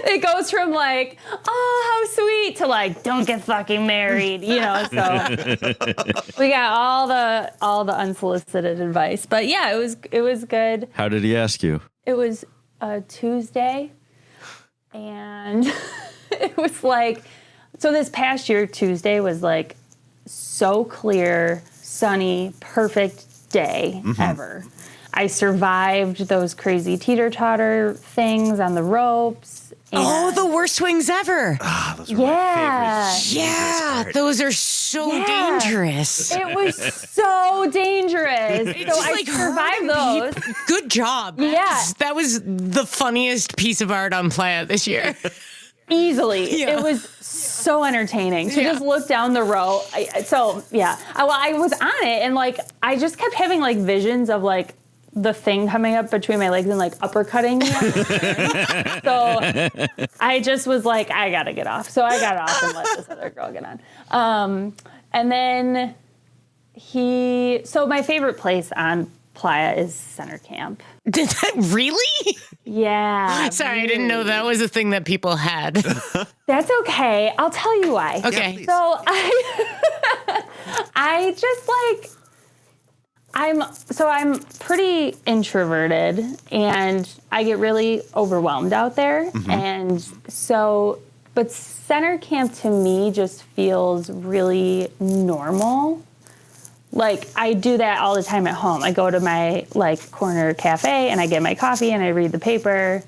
it goes from like, oh, how sweet to like, don't get fucking married, So we got all the unsolicited advice. But yeah, it was good. How did he ask you? It was a Tuesday, and it was like, so this past year Tuesday was like so clear, sunny, perfect day ever. I survived those crazy teeter-totter things on the ropes. Oh, the worst swings ever. Those are my favorites. Yeah, those are so dangerous. It was so dangerous. It's So just I like survived hurting those. Good job. Yeah. That was the funniest piece of art on Playa this year. Easily. Yeah. It was so entertaining to just look down the row. I was on it, and like I just kept having like visions of like the thing coming up between my legs and like uppercutting me. So I just was like, I gotta get off. So I got off and let this other girl get on. And then so my favorite place on Playa is Center Camp. Did that really? Yeah. Sorry, I didn't know that was a thing that people had. That's okay. I'll tell you why. Okay. please. So I just like, I'm pretty introverted and I get really overwhelmed out there. And so, but Center Camp to me just feels really normal. Like I do that all the time at home. I go to my like corner cafe and I get my coffee and I read the paper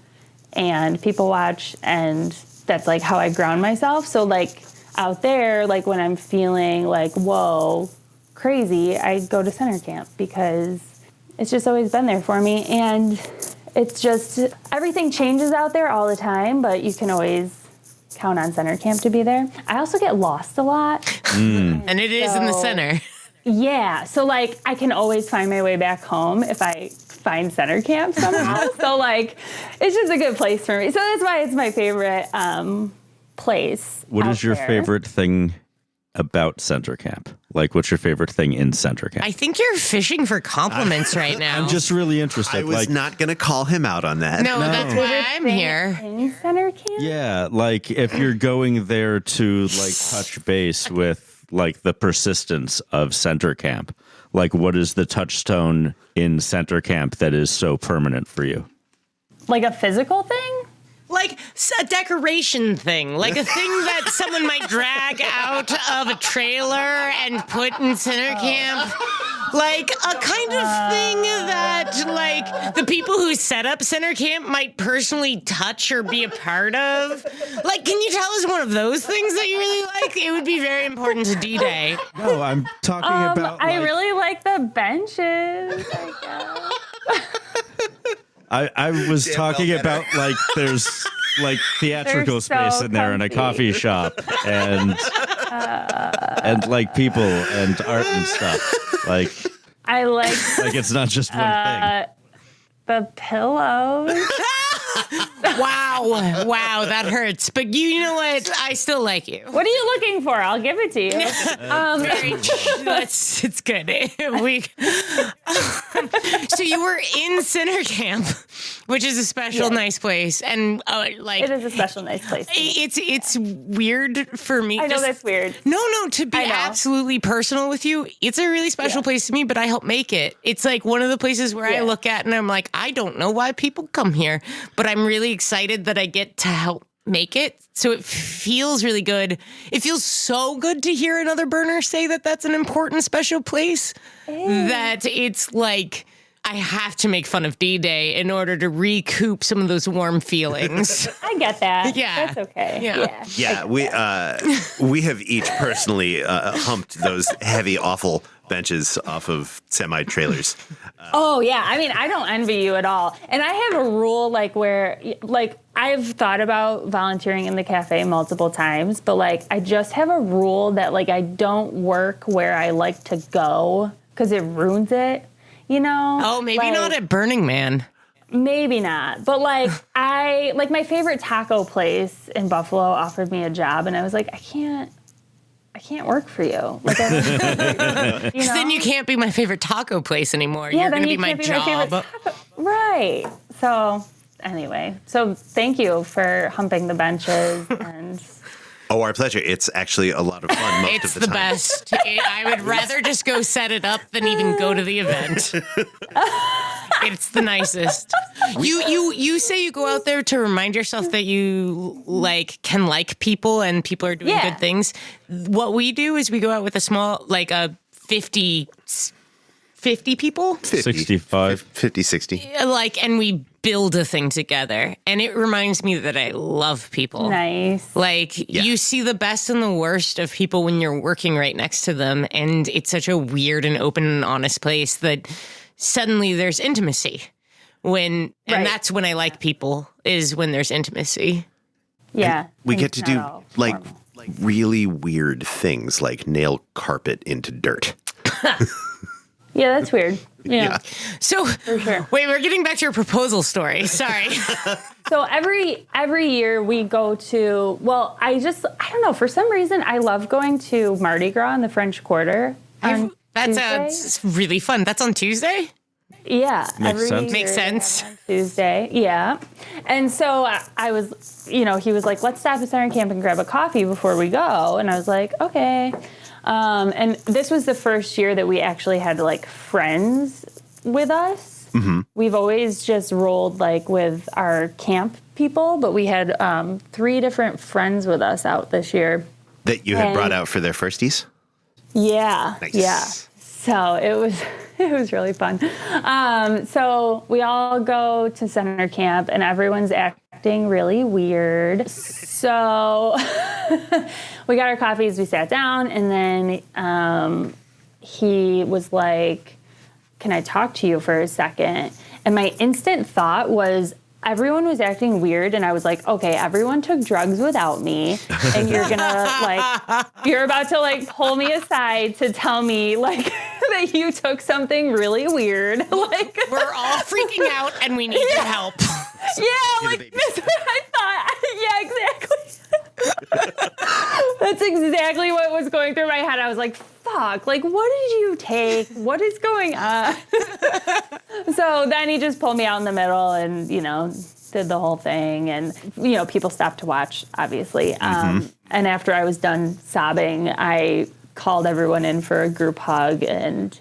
and people watch, and that's like how I ground myself. So like out there, like when I'm feeling like, whoa, crazy, I go to Center Camp because it's just always been there for me. And it's just, everything changes out there all the time, but you can always count on Center Camp to be there. I also get lost a lot. And it is in the center. Yeah, so like I can always find my way back home if I find Center Camp somehow. So like it's just a good place for me. So that's why it's my favorite place. What is your there. favorite thing about Center Camp? Like, what's your favorite thing in Center Camp? I think you're fishing for compliments right now. I'm just really interested. I was not going to call him out on that. No, that's why Favorite I'm thing here. in Center Camp? Yeah, like if you're going there to like touch base with like the persistence of Center Camp, like what is the touchstone in Center Camp that is so permanent for you? Like a physical thing? Like a decoration thing, like a thing that someone might drag out of a trailer and put in Center Camp. Like a kind of thing that like the people who set up Center Camp might personally touch or be a part of. Like, can you tell us one of those things that you really like? It would be very important to Dday. No, I'm talking about. I really like the benches, I guess. I was talking about like there's like theatrical They're so space in there and a comfy. coffee shop and like people and art and stuff. Like I like it's not just one thing. the pillows. Wow, that hurts. But you know what? I still like you. What are you looking for? I'll give it to you. It's good. So you were in Center Camp, which is a special, nice place, and like It is a special, nice place. it's weird for me. I know that's weird. No, to be I know. absolutely personal with you, it's a really special place to me, but I help make it. It's like one of the places where I look at and I'm like, I don't know why people come here, but I'm really excited that I get to help make it. So it feels really good. It feels so good to hear another burner say that that's an important special place, that it's like, I have to make fun of Dday in order to recoup some of those warm feelings. I get that. Yeah. That's okay. Yeah. Yeah, we have each personally humped those heavy, awful benches off of semi-trailers. Oh yeah, I mean, I don't envy you at all. And I have a rule where I've thought about volunteering in the cafe multiple times, but I just have a rule that I don't work where I like to go because it ruins it, Oh, maybe not at Burning Man. Maybe not. But my favorite taco place in Buffalo offered me a job and I was like, I can't work for you. Then you can't be my favorite taco place anymore. Yeah, You're going to be you my can't be my favorite job. taco. Right. So anyway, thank you for humping the benches and. Oh, our pleasure. It's actually a lot of fun most It's of the the time. best. I would rather just go set it up than even go to the event. It's the nicest. You say you go out there to remind yourself that you can like people and people are doing good things. What we do is we go out with a small 50 people? 65. 50, 60. And we build a thing together. And it reminds me that I love people. Nice. You see the best and the worst of people when you're working right next to them. And it's such a weird and open and honest place that suddenly there's intimacy. And that's when I like people, is when there's intimacy. Yeah. We and get to it's do not all formal. really weird things like nail carpet into dirt. Yeah, that's weird. Yeah. So, For sure. wait, we're getting back to your proposal story. Sorry. So every year we go to, I don't know, for some reason I love going to Mardi Gras in the French Quarter. on That Tuesday. sounds really fun. That's on Tuesday? Yeah. Makes sense. year Makes they sense. have on Tuesday. Yeah. And so I was, he was like, let's stop at Center Camp and grab a coffee before we go. And I was like, okay. And this was the first year that we actually had friends with us. Mm-hmm. We've always just rolled with our camp people, but we had 3 different friends with us out this year. That you had brought out for their firsties? Yeah. Nice. Yeah. So it was really fun. So we all go to Center Camp and everyone's acting really weird. So we got our coffees, we sat down, and then he was like, can I talk to you for a second? And my instant thought was, everyone was acting weird, and I was like, okay, everyone took drugs without me, and you're gonna you're about to pull me aside to tell me that you took something really weird. We're all freaking out and we need your help. Yeah, that's what I thought. Yeah, exactly. That's exactly what was going through my head. I was like, fuck, what did you take? What is going on? So then he just pulled me out in the middle and, did the whole thing. And, people stopped to watch, obviously. And after I was done sobbing, I called everyone in for a group hug, and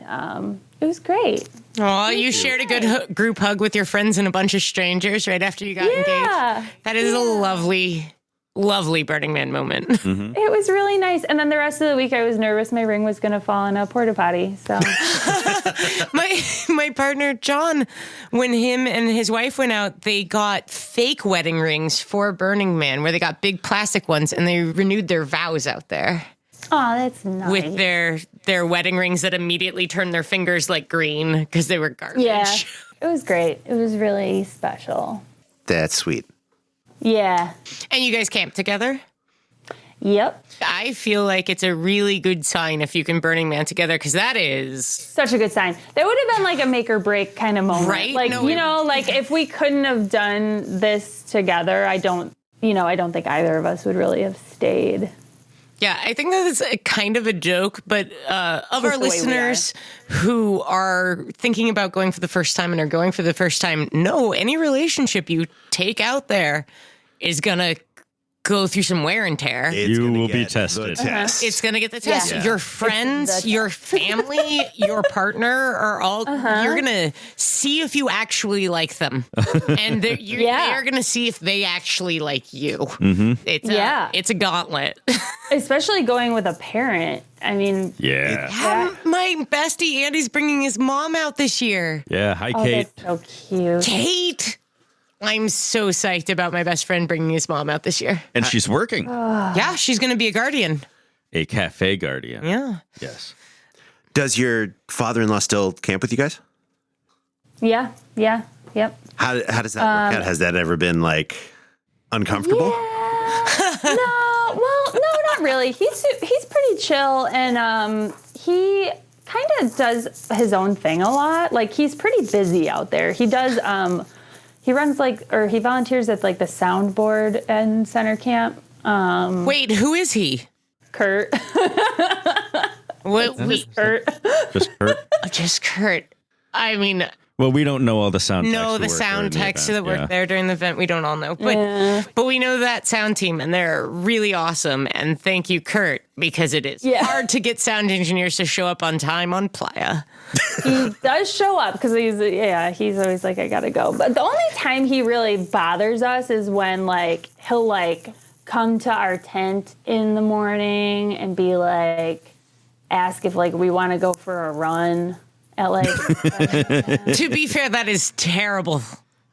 it was great. Oh, you shared a good group hug with your friends and a bunch of strangers right after you got engaged. That is a lovely, lovely Burning Man moment. Mm-hmm. It was really nice. And then the rest of the week, I was nervous my ring was going to fall in a porta potty. So my partner, John, when him and his wife went out, they got fake wedding rings for Burning Man, where they got big plastic ones, and they renewed their vows out there. Oh, that's nice. With their wedding rings that immediately turned their fingers green because they were garbage. Yeah, it was great. It was really special. That's sweet. Yeah. And you guys camped together? Yep. I feel like it's a really good sign if you can Burning Man together, because that is... Such a good sign. That would have been a make or break kind of moment. Right? If we couldn't have done this together, I don't think either of us would really have stayed. Yeah, I think that is a kind of a joke, but of our listeners who are thinking about going for the first time and are going for the first time, no, any relationship you take out there is going to go through some wear and tear. You will be tested. It's going to get the test. Yeah. Your friends, your family, your partner are all, you're going to see if you actually like them. And they are going to see if they actually like you. Mm-hmm. It's a gauntlet. Especially going with a parent. I mean, Yeah. My my bestie Andy's bringing his mom out this year. Yeah. Hi, Oh, Kate. that's so cute. Kate. I'm so psyched about my best friend bringing his mom out this year. And she's working. Yeah, she's going to be a guardian. A cafe guardian. Yeah. Yes. Does your father-in-law still camp with you guys? Yeah. Yep. How does that work out? Has that ever been like uncomfortable? No, not really. He's pretty chill, and he kind of does his own thing a lot. Like, he's pretty busy out there. He does he runs he volunteers at like the soundboard and center camp. Wait, who is he? Kurt. What, Kurt. Just Kurt. just Kurt. I mean, Well, we don't know all the sound techs no, who the work there sound in the techs event. that work Yeah. there during the event, we don't all know. But we know that sound team, and they're really awesome. And thank you, Kurt, because it is hard to get sound engineers to show up on time on Playa. He does show up because he's always like, I gotta go. But the only time he really bothers us is when like he'll like come to our tent in the morning and be like, ask if like we want to go for a run at like. To be fair, that is terrible.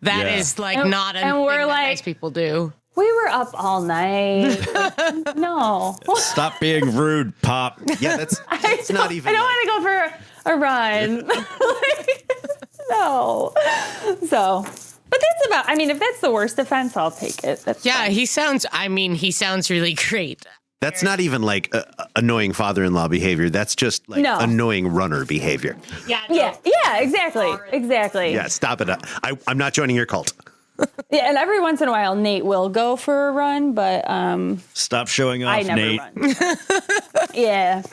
That is like not a and thing we're that like- nice people do. We were up all night. Like, no. Stop being rude, Pop. Yeah, it's not even. I don't want to go for a run. Like, no. So, but that's about, I mean, if that's the worst offense, I'll take it. That's Yeah, fine. he sounds really great. That's not even like annoying father-in-law behavior. That's just like No. annoying runner behavior. Yeah, exactly. Yeah, stop it. I'm not joining your cult. Yeah, and every once in a while, Nate will go for a run, but Stop showing off, I never Nate. run. Yeah.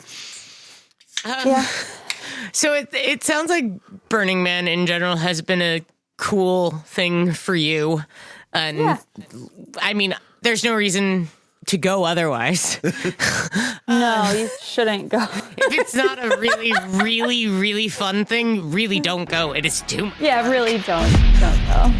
Yeah. So it sounds like Burning Man in general has been a cool thing for you. And Yeah. I mean, there's no reason to go otherwise. No, you shouldn't go. If it's not a really, really, really fun thing, really don't go. It is too much. Yeah, really don't go.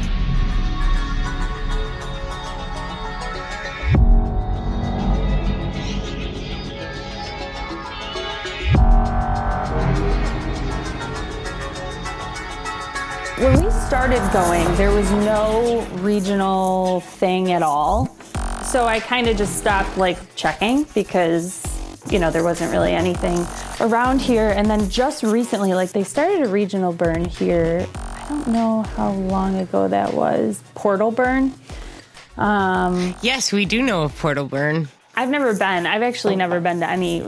When we started going, there was no regional thing at all. So I kind of just stopped like checking because, there wasn't really anything around here. And then just recently, like they started a regional burn here. I don't know how long ago that was. Portal burn. Yes, we do know of Portal Burn. I've never been. I've actually never been to any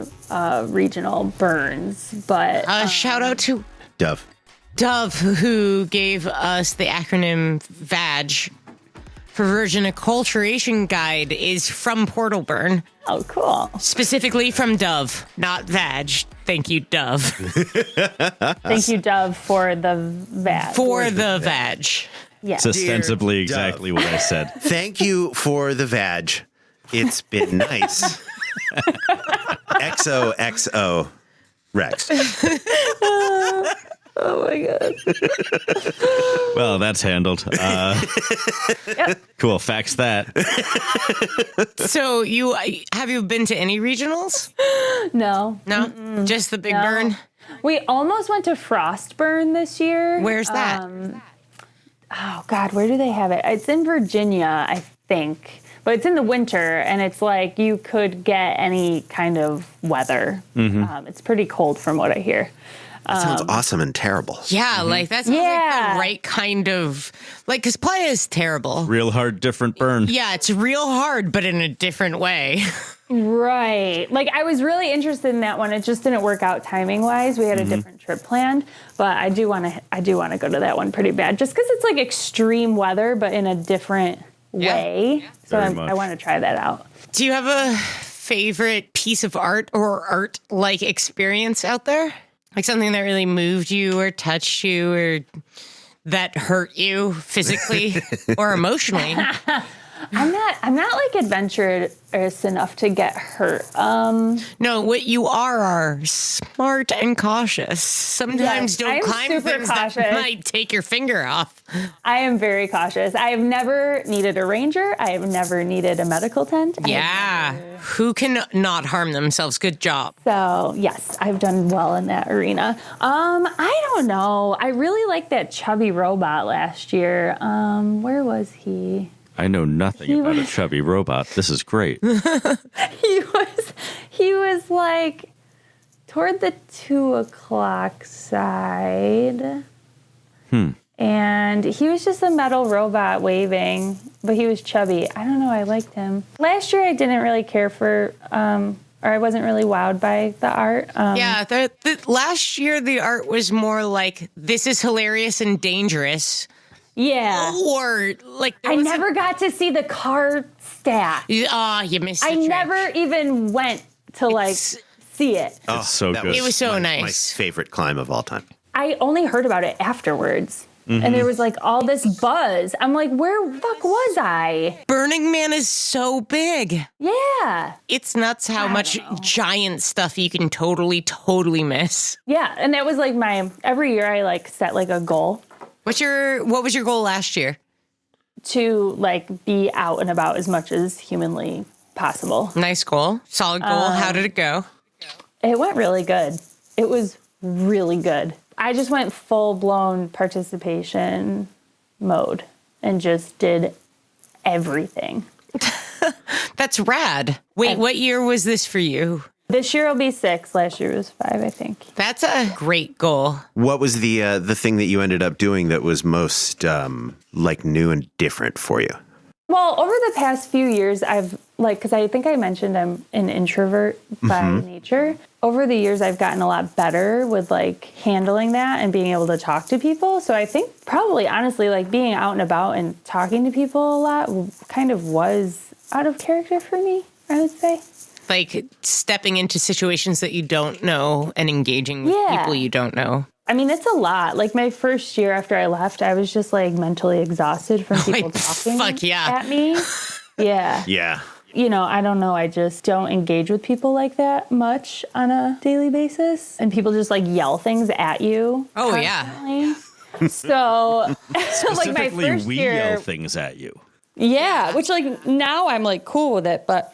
regional burns, but Shout out to Dove, who gave us the acronym VAG for Virgin Acculturation Guide is from Portal Burn. oh, cool. Specifically from Dove, not VAG. Thank you, Dove. Thank you, Dove, for the VAG. For the VAG. Yeah. It's ostensibly Dear exactly what I said. thank you for the vag. It's been nice. XOXO Rex. Oh my god. Well, that's handled. Cool. Fax that. So have you been to any regionals? No. No, just the Big No. Burn. We almost went to Frostburn this year. Where's that? Oh God, where do they have it? It's in Virginia, I think. But it's in the winter, and it's like you could get any kind of weather. It's pretty cold from what I hear. That sounds awesome and terrible. Yeah, like that's like Yeah. the right kind of because Playa is terrible. Real hard, different burn. Yeah, it's real hard, but in a different way. Right. Like I was really interested in that one. It just didn't work out timing wise. We had a different trip planned, but I do want to go to that one pretty bad just because it's like extreme weather, but in a different way. So Very much. I want to try that out. Do you have a favorite piece of art or art-like experience out there? Like something that really moved you or touched you or that hurt you physically or emotionally? I'm not like adventurous enough to get hurt. No, what you are smart and cautious. Sometimes don't I'm climb super things cautious. that might take your finger off. I am very cautious. I have never needed a ranger. I have never needed a medical tent. Yeah. Who can not harm themselves? Good job. So yes, I've done well in that arena. I don't know. I really liked that chubby robot last year. Where was he? I know nothing about a chubby robot. This is great. He was like toward the 2:00 side. And he was just a metal robot waving, but he was chubby. I don't know. I liked him. Last year, I didn't really care for, or I wasn't really wowed by the art. Yeah, the last year the art was more like, this is hilarious and dangerous. Yeah. Or like... I never got to see the car stack. You missed the I trick. never even went to like see it. It's so that good. It was so my nice. favorite climb of all time. I only heard about it afterwards. And there was like all this buzz. I'm like, where the fuck was I? Burning Man is so big. Yeah. It's nuts how much giant stuff you can totally miss. Yeah. And that was like every year I like set like a goal What was your goal last year? to like be out and about as much as humanly possible. Nice goal. Solid goal. How did it go? It went really good. It was really good. I just went full-blown participation mode and just did everything. That's rad. Wait, what year was this for you? This year will be 6. Last year was 5, I think. That's a great goal. What was the thing that you ended up doing that was most like new and different for you? Well, over the past few years, I've because I think I mentioned I'm an introvert by nature. Over the years, I've gotten a lot better with like handling that and being able to talk to people. So I think probably honestly, like being out and about and talking to people a lot kind of was out of character for me, I would say. Like stepping into situations that you don't know and engaging with people you don't know. I mean, it's a lot. Like my first year after I left, I was just like mentally exhausted from people talking at me. Yeah. Yeah. You know, I don't know. I just don't engage with people like that much on a daily basis. And people just like yell things at you. Oh, constantly. So, like my Specifically, first we year. yell things at you. Yeah, which like now I'm like cool with it, but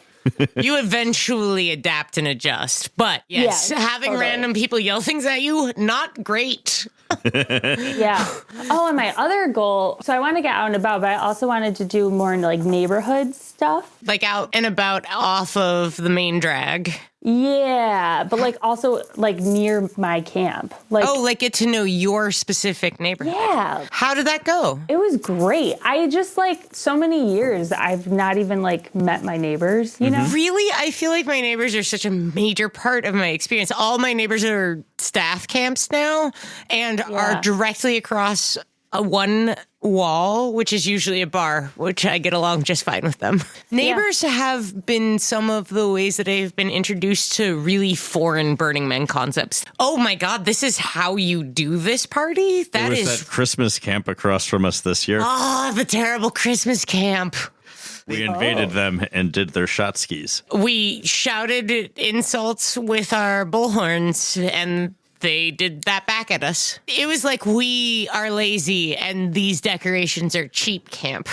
You eventually adapt and adjust. But yes, Yeah, having totally. random people yell things at you, not great. yeah. Oh, and my other goal, so I want to get out and about, but I also wanted to do more into like neighborhood stuff. Like out and about off of the main drag. Yeah, but like also like near my camp. Like, Oh, like get to know your specific neighborhood. yeah. How did that go? It was great. I just like so many years I've not even like met my neighbors, you know? Really? I feel like my neighbors are such a major part of my experience. All my neighbors are staff camps now and are directly across one wall, which is usually a bar, which I get along just fine with them. Neighbors have been some of the ways that I've been introduced to really foreign Burning Man concepts. Oh my God, this is how you do this party? There That was is... that Christmas camp across from us this year. Oh, the terrible Christmas camp. We invaded them and did their shot skis. We shouted insults with our bullhorns and they did that back at us. It was like, we are lazy and these decorations are cheap camp.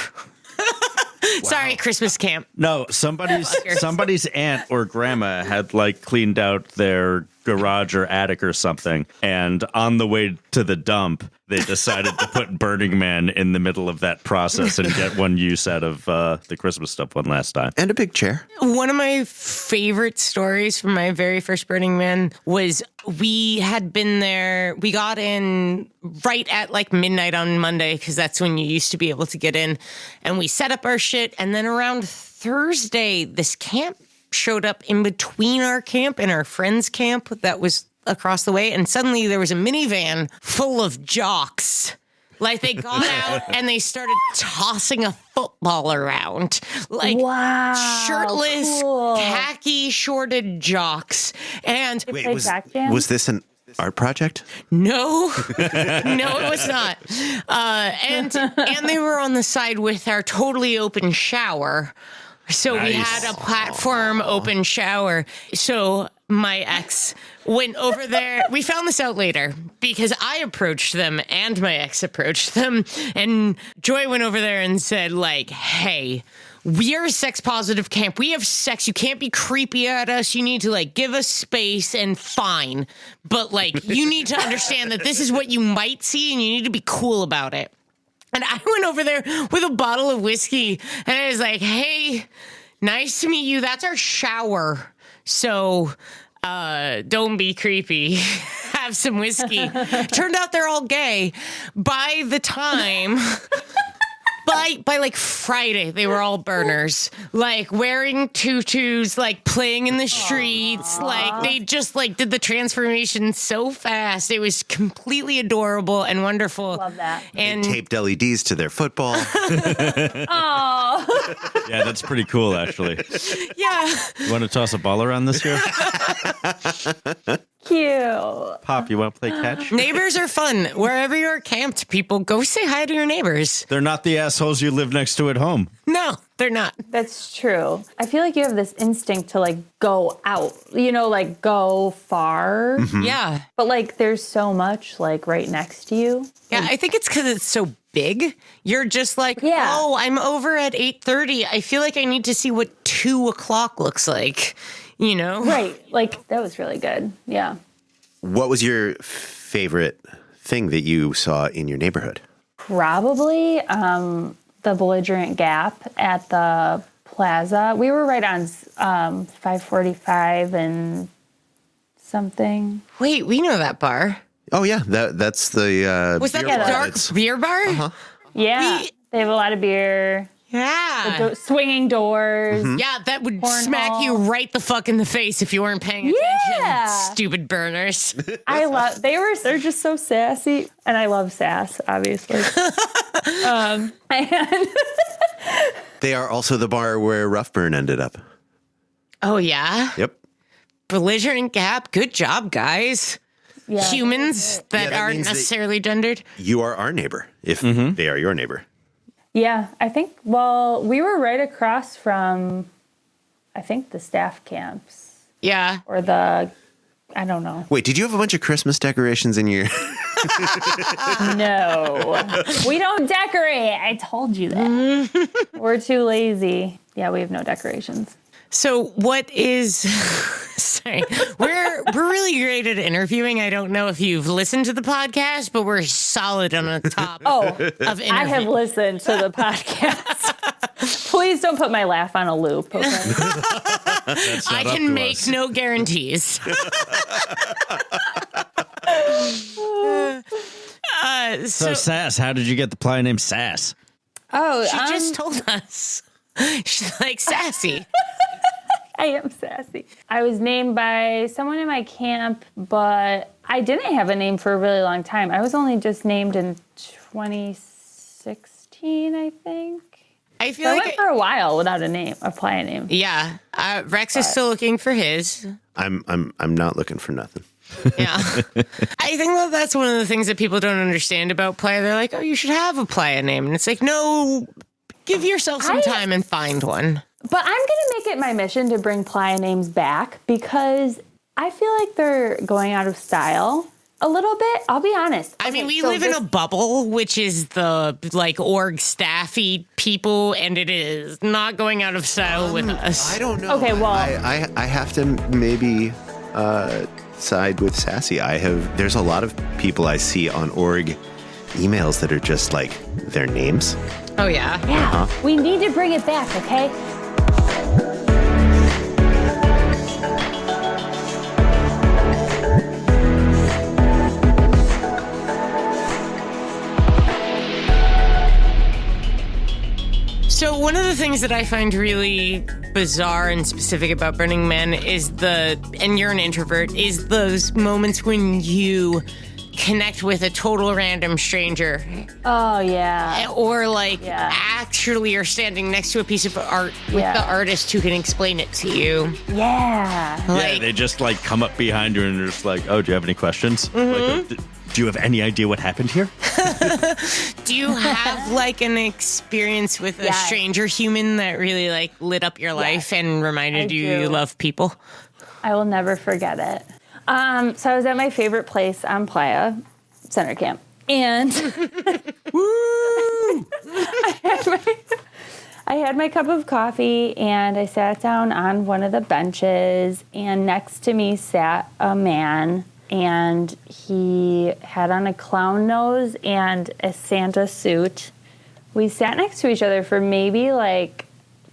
Sorry, Christmas camp. No, somebody's aunt or grandma had like cleaned out their garage or attic or something, and on the way to the dump, they decided to put Burning Man in the middle of that process and get one use out of the Christmas stuff one last time. And a big chair. One of my favorite stories from my very first Burning Man was we had been there. We got in right at like midnight on Monday because that's when you used to be able to get in. And we set up our shit. And then around Thursday, this camp showed up in between our camp and our friend's camp that was across the way. And suddenly there was a minivan full of jocks. Like they got out and they started tossing a football around. Like shirtless, cool. khaki shorted jocks. And Wait, play backgammon? was this an art project? No, no, it was not. And they were on the side with our totally open shower. So we had a platform open shower. So my ex went over there. We found this out later because I approached them and my ex approached them. And Joy went over there and said, like, hey, we are a sex positive camp. We have sex. You can't be creepy at us. You need to, like, give us space and fine. But, like, you need to understand that this is what you might see and you need to be cool about it. And I went over there with a bottle of whiskey and I was like, hey, nice to meet you. That's our shower. So don't be creepy. Have some whiskey. Turned out they're all gay. By the time... By like Friday, they were all burners, like wearing tutus, like playing in the streets. Aww. Like they just like did the transformation so fast. It was completely adorable and wonderful. Love that. And they taped LEDs to their football. Oh, yeah, that's pretty cool, actually. Yeah. You want to toss a ball around this year? cute. Pop, you want to play catch? Neighbors are fun. Wherever you're camped, people go say hi to your neighbors. They're not the assholes you live next to at home. No, they're not. That's true. I feel like you have this instinct to like go out, you know, like go far. Mm-hmm. Yeah. But like there's so much like right next to you. Yeah, I think it's because it's so big. You're just like, Yeah. oh, I'm over at 8:30. I feel like I need to see what 2 o'clock looks like, you know? Right. Like that was really good. Yeah. What was your favorite thing that you saw in your neighborhood? Probably the belligerent gap at the plaza. We were right on 545 and something. Wait, we know that bar. Oh yeah, that's the Was that beer the bar dark that's- beer bar? Uh-huh. Yeah. We- They have a lot of beer. Yeah. Swinging doors. Mm-hmm. Yeah, that would Cornhole. smack you right the fuck in the face if you weren't paying attention. Yeah. Stupid burners. They're just so sassy. And I love sass, obviously. And They are also the bar where Roughburn ended up. Oh, yeah? Yep. Belligerent gap. Good job, guys. yeah. Humans that that aren't means that- necessarily gendered. You are our neighbor if they are your neighbor. Yeah, I think, well, we were right across from, I think, the staff camps Yeah. or I don't know. Wait, did you have a bunch of Christmas decorations in your... No, we don't decorate. I told you that. We're too lazy. Yeah, we have no decorations. So what is... Sorry. We're really great at interviewing. I don't know if you've listened to the podcast, but we're solid on the top of interview. I have listened to the podcast. Please don't put my laugh on a loop, okay? I can make no guarantees. So Sass, how did you get the playa name Sass? Oh, She just told us. She's like, Sassy. I am sassy. I was named by someone in my camp, but I didn't have a name for a really long time. I was only just named in 2016, I think. I feel So I like... went for a while without a playa name. Yeah. Rex is still looking for his. I'm not looking for nothing. Yeah. I think that that's one of the things that people don't understand about playa. They're like, oh, you should have a playa name. And it's like, no, give yourself some time and find one. But I'm going to make it my mission to bring playa names back because I feel like they're going out of style a little bit. I'll be honest. I mean, Okay, we so live in a bubble, which is the like org staffy people, and it is not going out of style with us. I don't know. Okay, well- I have to maybe side with Sassy. There's a lot of people I see on org emails that are just like their names. Oh, yeah. Yeah, we need to bring it back, okay? So one of the things that I find really bizarre and specific about Burning Man is and you're an introvert, is those moments when you connect with a total random stranger, Oh yeah. or like Yeah. actually you're standing next to a piece of art with Yeah. the artist who can explain it to you. Yeah. Yeah, Like, they just like come up behind you and they're just like, "Oh, do you have any questions? Like, do you have any idea what happened here?" do you have like an experience with a Yes. stranger human that really like lit up your life and reminded I you do. you love people? I will never forget it. So I was at my favorite place on Playa, Center Camp, and I had my cup of coffee, and I sat down on one of the benches, and next to me sat a man, and he had on a clown nose and a Santa suit. We sat next to each other for maybe like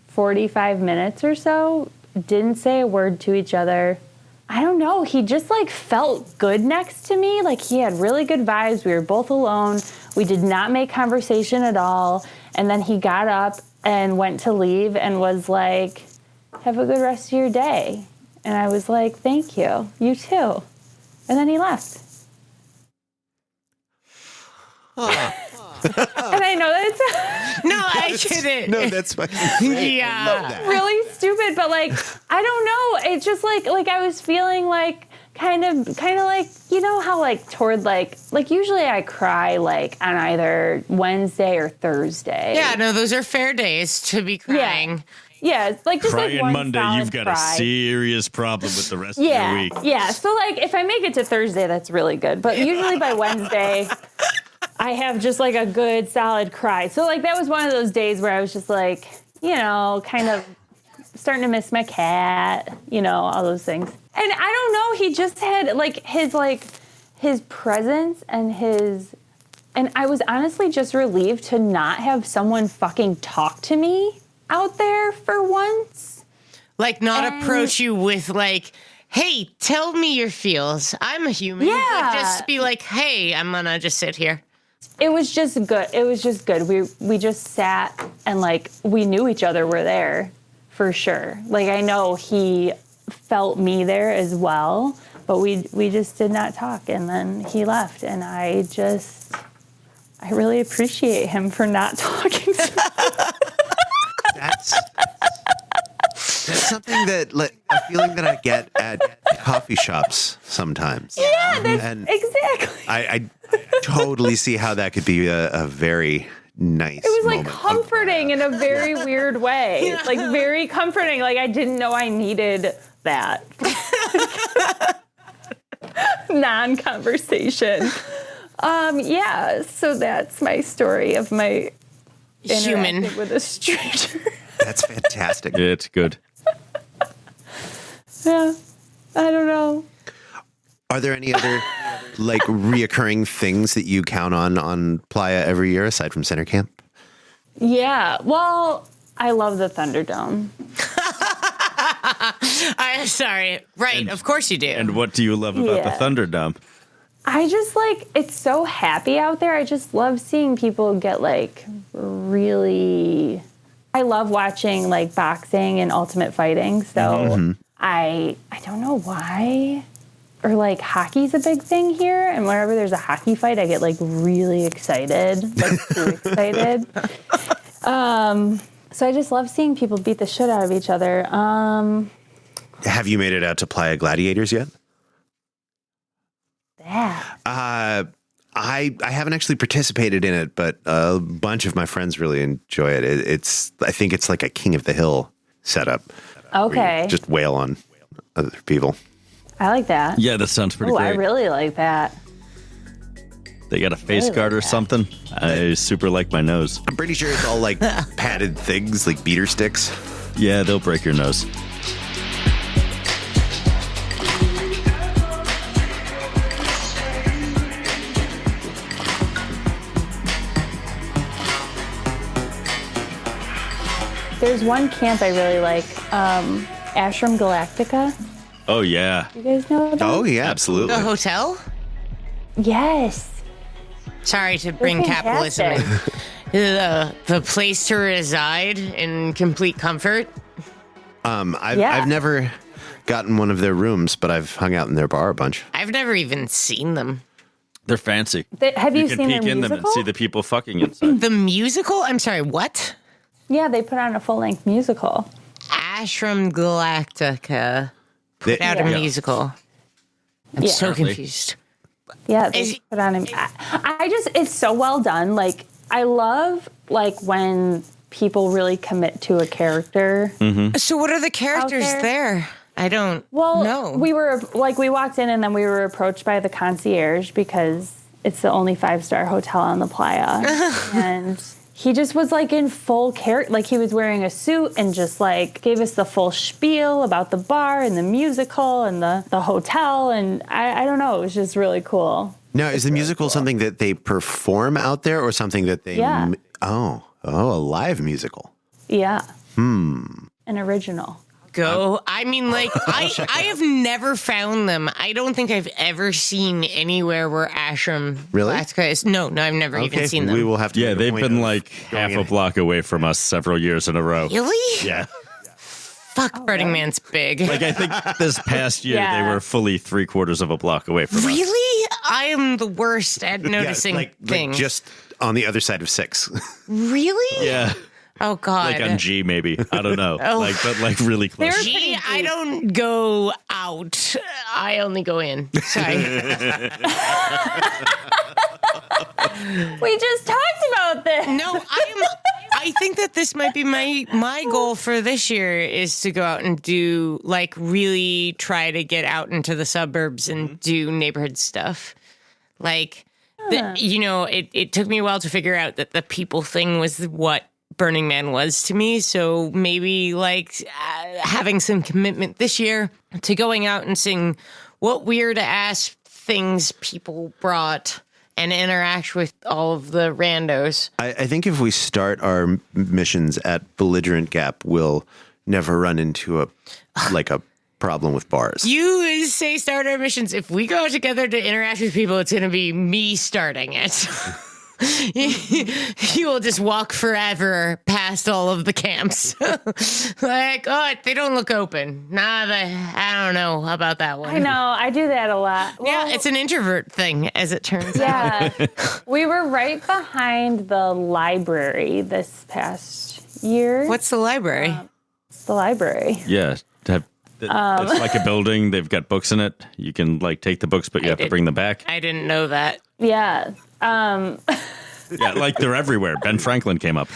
45 minutes or so, didn't say a word to each other. I don't know, he just like felt good next to me. Like he had really good vibes. We were both alone. We did not make conversation at all. And then he got up and went to leave and was like, "Have a good rest of your day." And I was like, "Thank you. You too." And then he left. And I know that it's No, I get it. No, that's fucking great. Yeah. I love that. really stupid, but like I don't know. It's just like I was feeling like kind of like, you know how like toward like usually I cry like on either Wednesday or Thursday. Yeah, no, those are fair days to be crying. Yeah, it's like just Crying like one Monday, solid you've got cry. a serious problem with the rest of Yeah, your week. yeah. So like if I make it to Thursday, that's really good. But usually by Wednesday, I have just like a good solid cry. So like that was one of those days where I was just like, you know, kind of starting to miss my cat, you know, all those things. And I don't know, he just had like his presence and I was honestly just relieved to not have someone fucking talk to me out there for once. Like not And- approach you with like, "Hey, tell me your feels. I'm a human." Yeah. Like, just be like, "Hey, I'm gonna just sit here." It was just good. It was just good. We just sat and like we knew each other were there for sure. Like I know he felt me there as well, but we just did not talk, and then he left, and I really appreciate him for not talking to me. That's something that like a feeling that I get at coffee shops sometimes. Yeah, that's And exactly. I totally see how that could be a very nice. It was like moment of- comforting in a very weird way. Like very comforting. Like I didn't know I needed that. Non-conversation. Yeah, so that's my story of my Human. interacting with a stranger. That's fantastic. It's good. Yeah, I don't know. Are there any other like reoccurring things that you count on Playa every year aside from Center Camp? Yeah, well, I love the Thunderdome. I'm sorry. Right, of course you do. And what do you love about Yeah. the Thunderdome? I just like, it's so happy out there. I just love seeing people get like really, I love watching like boxing and ultimate fighting. So I don't know why, or like hockey's a big thing here. And whenever there's a hockey fight, I get like really excited, like too excited. So I just love seeing people beat the shit out of each other. Have you made it out to Playa Gladiators yet? That. I haven't actually participated in it, but a bunch of my friends really enjoy it. I think it's like a King of the Hill setup. where you Okay. just wail on other people. I like that. Yeah, that sounds pretty Oh, great. I really like that. They got a face Really guard or like that. something. I super like my nose. I'm pretty sure it's all like padded things, like beater sticks. Yeah, they'll break your nose. There's one camp I really like, Ashram Galactica. Oh, yeah. You guys know that? Oh yeah, absolutely. The hotel? Yes. Sorry to bring capitalism in. The place to reside in complete comfort. I've never gotten one of their rooms, but I've hung out in their bar a bunch. I've never even seen them. They're fancy. Have you can seen peek their in them and musical? see the people fucking inside. The musical? I'm sorry, what? Yeah, they put on a full-length musical. Ashram Galactica put out a Yeah. musical. I'm Yeah. so Apparently. confused. Yeah, they Is- put on. I just, it's so well done. Like, I love like when people really commit to a character. So what are the characters there? there? I don't Well, know. we walked in and then we were approached by the concierge because it's the only 5-star hotel on the playa, and he just was like in full character. Like he was wearing a suit and just like gave us the full spiel about the bar and the musical and the hotel. And I don't know, it was just really cool. Now, is the musical something that they perform out there, or something that they? Yeah. Oh, a live musical. Yeah. An original. Go. I mean, like, I have never found them. I don't think I've ever seen anywhere where Ashram Really? Galactica is. No, I've never even seen them. We will have to. Yeah, make a they've point been of like going half a in. block away from us several years in a row. Really? Yeah. Fuck, Burning Man's big. Like, I think this past year Yeah. they were fully 3/4 of a block away from us. Really? I am the worst at noticing like things. just on the other side of 6. Really? Yeah. Oh, God. Like on G, maybe. I don't know. Oh. But like really close. They're- Gee, I don't go out. I only go in. Sorry. We just talked about this. No, I think that this might be my goal for this year is to go out and do like really try to get out into the suburbs and do neighborhood stuff. Like, it took me a while to figure out that the people thing was what Burning Man was to me. So maybe like having some commitment this year to going out and seeing what weird ass things people brought and interact with all of the randos. I think if we start our missions at Belligerent Gap, we'll never run into a problem with bars. You say start our missions. If we go together to interact with people, it's going to be me starting it. You will just walk forever past all of the camps. Like, oh, they don't look open. I don't know about that one. I know, I do that a lot. Yeah, Well, it's an introvert thing, as it turns out. yeah. We were right behind the library this past year. What's the library? the library? Yeah. It's like a building. They've got books in it. You can like take the books, but you have to bring them back. I didn't know that. Yeah. Yeah, like they're everywhere. Ben Franklin came up.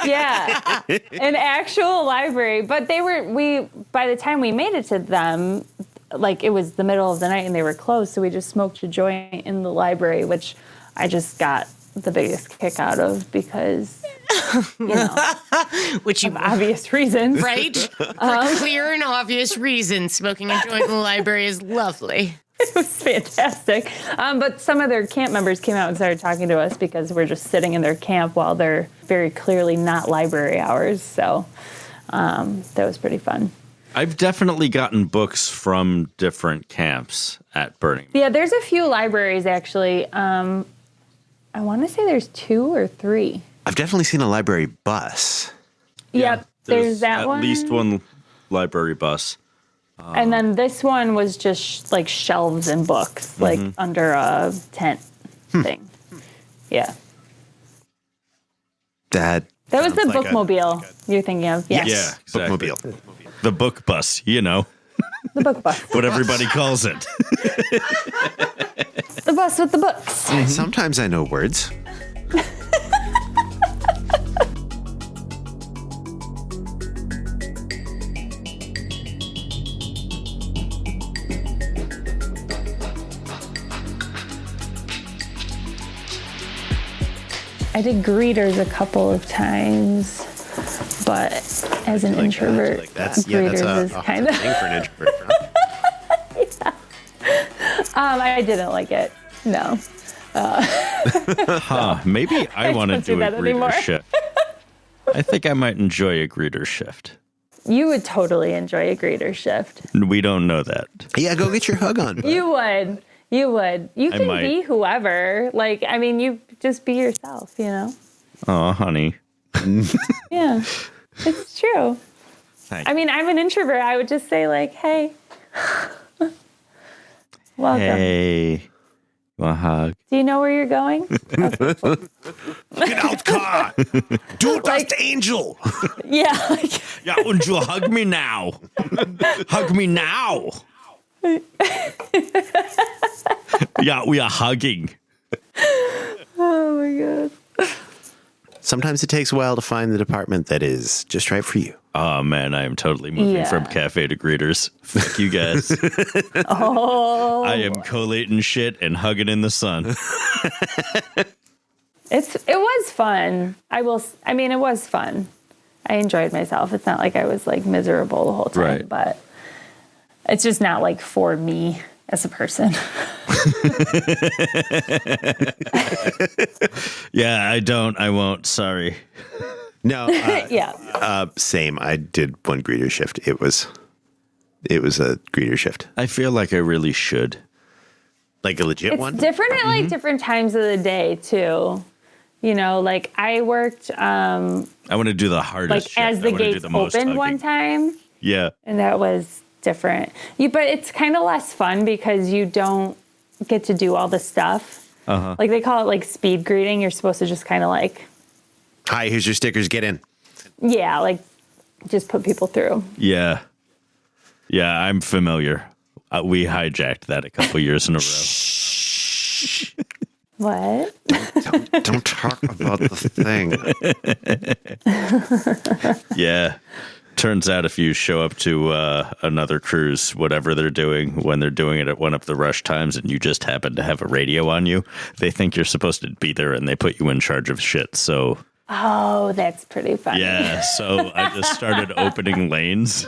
Yeah. An actual library. But by the time we made it to them, like it was the middle of the night and they were closed. So we just smoked a joint in the library, which I just got the biggest kick out of because, Which you of obvious reasons. right? For clear and obvious reasons, smoking a joint in the library is lovely. It was fantastic. But some of their camp members came out and started talking to us because we're just sitting in their camp while they're very clearly not library hours. So that was pretty fun. I've definitely gotten books from different camps at Burning. Yeah, there's a few libraries actually. I want to say there's 2 or 3. I've definitely seen a library bus. Yep, there's that at one. At least one library bus. And then this one was just like shelves and books, like under a tent thing. Yeah. That That was the sounds like a- bookmobile you're thinking of. Yeah. Yes, Yeah, exactly. bookmobile. The book bus, The book bus. what everybody calls it. The bus with the books. Sometimes I know words. I did greeters a couple of times, but as an introvert, That's greeters a is kind of. thing for an introvert. I didn't like it. No. Maybe I want to don't do do a that anymore. greeter shift. I think I might enjoy a greeter shift. You would totally enjoy a greeter shift. We don't know that. Yeah, go get your hug on. bud. You would. You would. You I can might. be whoever. Like, I mean, you just be yourself, you know? Oh, honey. Yeah. It's true. Thank I mean, I'm an introvert. I would just say, like, hey. Welcome. Hey, A hug. Do you know where you're going? Get out, car. Du das Angel. Yeah. Like, Yeah, und you hug me now. Hug me now. Yeah, we are hugging. oh my god. Sometimes it takes a while to find the department that is just right for you. Oh, man, I am totally moving from cafe to greeters. Fuck you guys. Oh. I am collating shit and hugging in the sun. It was fun. It was fun. I enjoyed myself. It's not like I was like miserable the whole time, Right. but it's just not like for me as a person. Yeah, I won't. Sorry. No, Yeah. same. I did one greeter shift. It was a greeter shift, I feel like I really should. like a legit It's one. different at like different times of the day too. You know, like I worked I want to do the hardest like shit. as I the wanna do gates the most opened one hugging. time, Yeah. and that was different. But it's kind of less fun because you don't get to do all the stuff. Like they call it like speed greeting. You're supposed to just kind of like, Hi, here's your stickers. Get in. yeah, like just put people through. Yeah. Yeah, I'm familiar. We hijacked that a couple years in a row. What? Don't talk about the thing. Yeah. Turns out if you show up to another cruise, whatever they're doing, when they're doing it at one of the rush times and you just happen to have a radio on you, they think you're supposed to be there and they put you in charge of shit. So, Oh, that's pretty funny. yeah. So I just started opening lanes.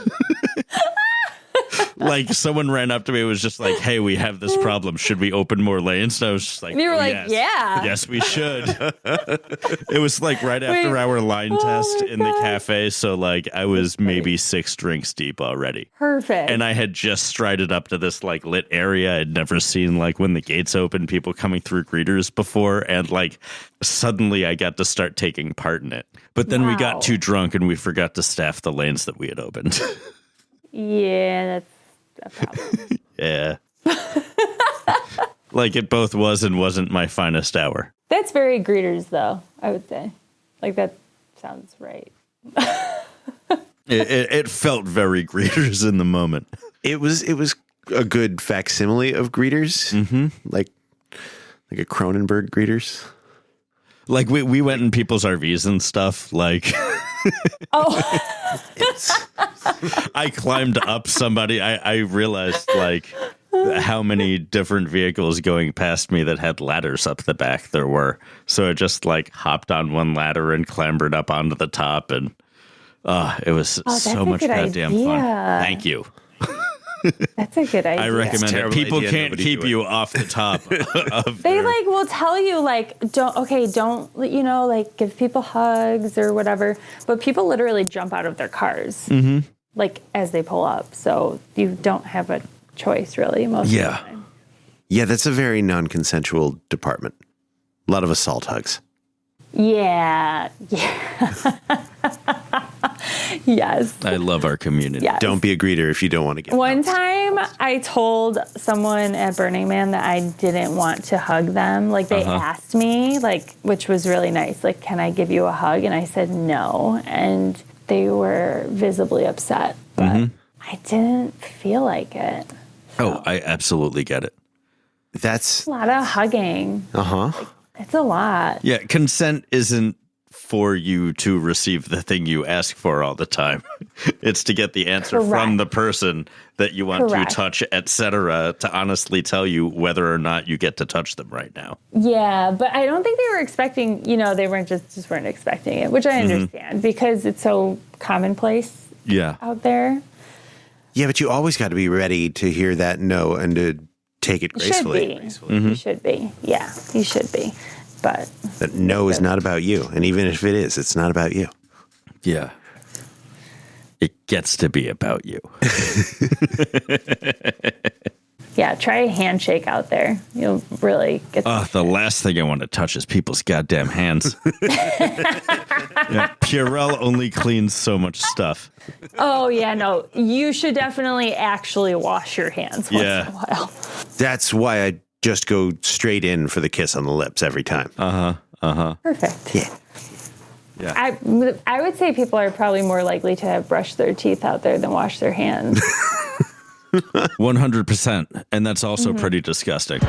Like someone ran up to me and was just like, hey, we have this problem. Should we open more lanes? And I was just like, And you were "Oh, like, yes. yeah. Yes, we should. It was like right after our line test my in the God. cafe. So like I was maybe 6 drinks deep already. Perfect. And I had just strided up to this like lit area. I'd never seen like when the gates open, people coming through greeters before. And like suddenly I got to start taking part in it. But then we Wow. got too drunk and we forgot to staff the lanes that we had opened. Yeah, that's a problem. Yeah. Like it both was and wasn't my finest hour. That's very greeters, though, I would say. Like, that sounds right. It felt very greeters in the moment. It was a good facsimile of greeters, like a Cronenberg greeters. Like we went in people's RVs and stuff. Like Oh, I climbed up somebody. I realized like how many different vehicles going past me that had ladders up the back there were. So I just like hopped on one ladder and clambered up onto the top, and it was that's so a much good goddamn fun. idea. Thank you. that's a good idea. I recommend it. terrible People idea. can't Nobody keep do it. you off the top of They their- like will tell you like don't you know, like give people hugs or whatever, but people literally jump out of their cars like as they pull up, so you don't have a choice really most of the Yeah. time. Yeah, that's a very non-consensual department. A lot of assault hugs. Yeah. Yes. I love our community. Yes. Don't be a greeter if you don't want to get One hugs. time I told someone at Burning Man that I didn't want to hug them. Like they asked me, like, which was really nice, like, can I give you a hug? And I said no. And they were visibly upset, but I didn't feel like it. Oh, I absolutely get it. That's A lot of hugging. It's a lot. Yeah, consent isn't for you to receive the thing you ask for all the time. It's to get the answer from Correct. the person that you want Correct. to touch, etc., to honestly tell you whether or not you get to touch them right now. Yeah, but I don't think they were expecting, you know, they weren't just weren't expecting it, which I understand because it's so commonplace Yeah. out there. yeah, but you always got to be ready to hear that no and to take it You should gracefully. be. You should be. Yeah, you should be. But That no is not about you, and even if it is, it's not about you. Yeah. It gets to be about you. yeah, try a handshake out there. You'll really get The last thing I want to touch is people's goddamn hands. Yeah, Purell only cleans so much stuff. Oh, yeah, no. You should definitely actually wash your hands once Yeah. in a while. That's why I just go straight in for the kiss on the lips every time. Perfect. Yeah. I would say people are probably more likely to have brushed their teeth out there than wash their hands. 100%. And that's also pretty disgusting.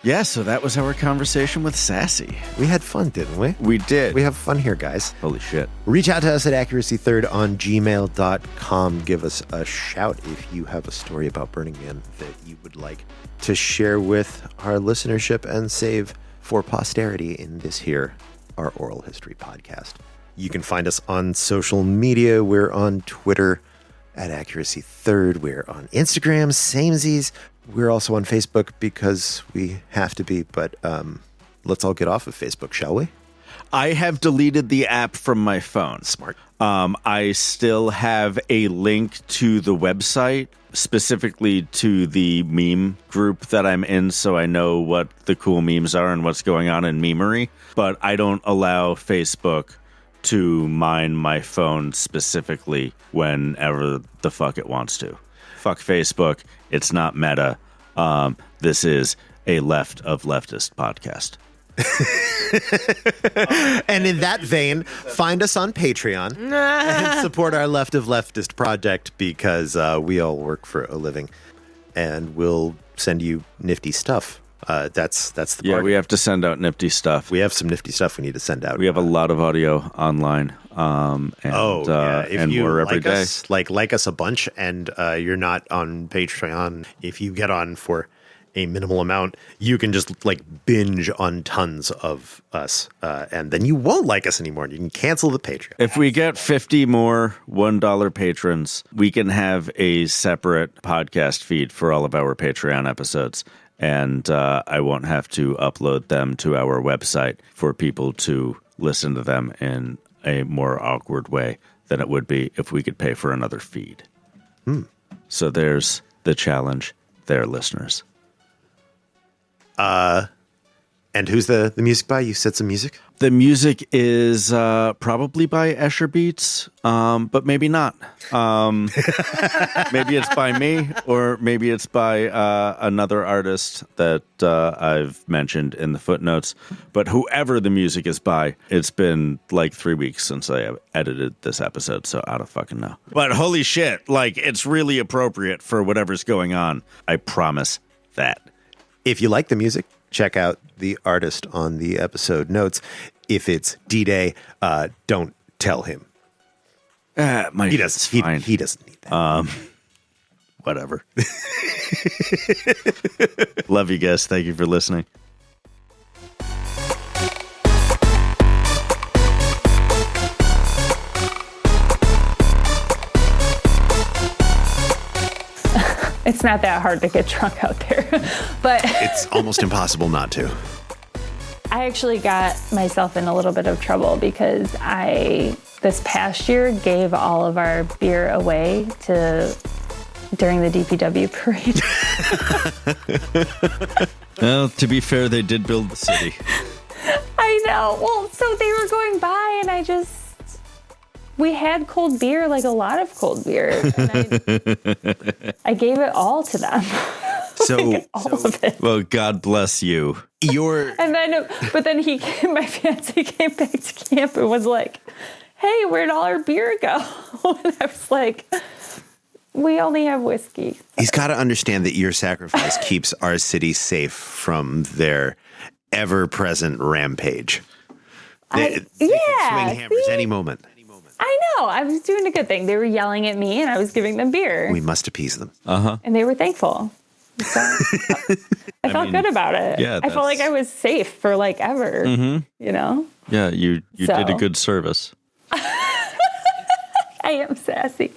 Yeah, so that was our conversation with Sassy. We had fun, didn't we? We did. We have fun here, guys. Holy shit. Reach out to us at accuracy3rd on gmail.com. Give us a shout if you have a story about Burning Man that you would like to share with our listenership and save for posterity in this here, our oral history podcast. You can find us on social media. We're on Twitter at accuracy3rd. We're on Instagram, samesies. We're also on Facebook because we have to be, but let's all get off of Facebook, shall we? I have deleted the app from my phone. Smart. I still have a link to the website, specifically to the meme group that I'm in, so I know what the cool memes are and what's going on in memery. But I don't allow Facebook to mine my phone specifically whenever the fuck it wants to. Fuck Facebook. It's not meta. This is a left of leftist podcast. And in that vein, find us on Patreon and support our Left of Leftist project because we all work for a living and we'll send you nifty stuff. That's the part. Yeah, we have to send out nifty stuff. We have some nifty stuff we need to send out. We have a lot of audio online. And If you we're every like day. us, like us a bunch, and you're not on Patreon, if you get on for a minimal amount, you can just like binge on tons of us, and then you won't like us anymore. You can cancel the Patreon. If we get 50 more $1 patrons, we can have a separate podcast feed for all of our Patreon episodes. And I won't have to upload them to our website for people to listen to them in a more awkward way than it would be if we could pay for another feed. So there's the challenge there, listeners. And who's the music by? You said some music? The music is probably by Escher Beats, but maybe not. Maybe it's by me, or maybe it's by another artist that I've mentioned in the footnotes. But whoever the music is by, it's been like 3 weeks since I edited this episode, so I don't fucking know. But holy shit, like, it's really appropriate for whatever's going on. I promise that. If you like the music, check out the artist on the episode notes. If it's Dday, don't tell him. He doesn't. He doesn't need that. Whatever. Love you guys. Thank you for listening. It's not that hard to get drunk out there, but It's almost impossible not to. I actually got myself in a little bit of trouble because this past year, gave all of our beer away during the DPW parade. Well, to be fair, they did build the city. I know. Well, so they were going by and we had cold beer, like a lot of cold beer. And I gave it all to them. All of it. Well, God bless you. And then, but then my fiance came back to camp and was like, "Hey, where'd all our beer go?" And I was like, "We only have whiskey." He's got to understand that your sacrifice keeps our city safe from their ever-present rampage. They can swing hammers any moment. I know. I was doing a good thing. They were yelling at me and I was giving them beer. We must appease them. And they were thankful. So I felt good about it. Yeah, I felt like I was safe for like ever, you know? Yeah, you did a good service. I am sassy.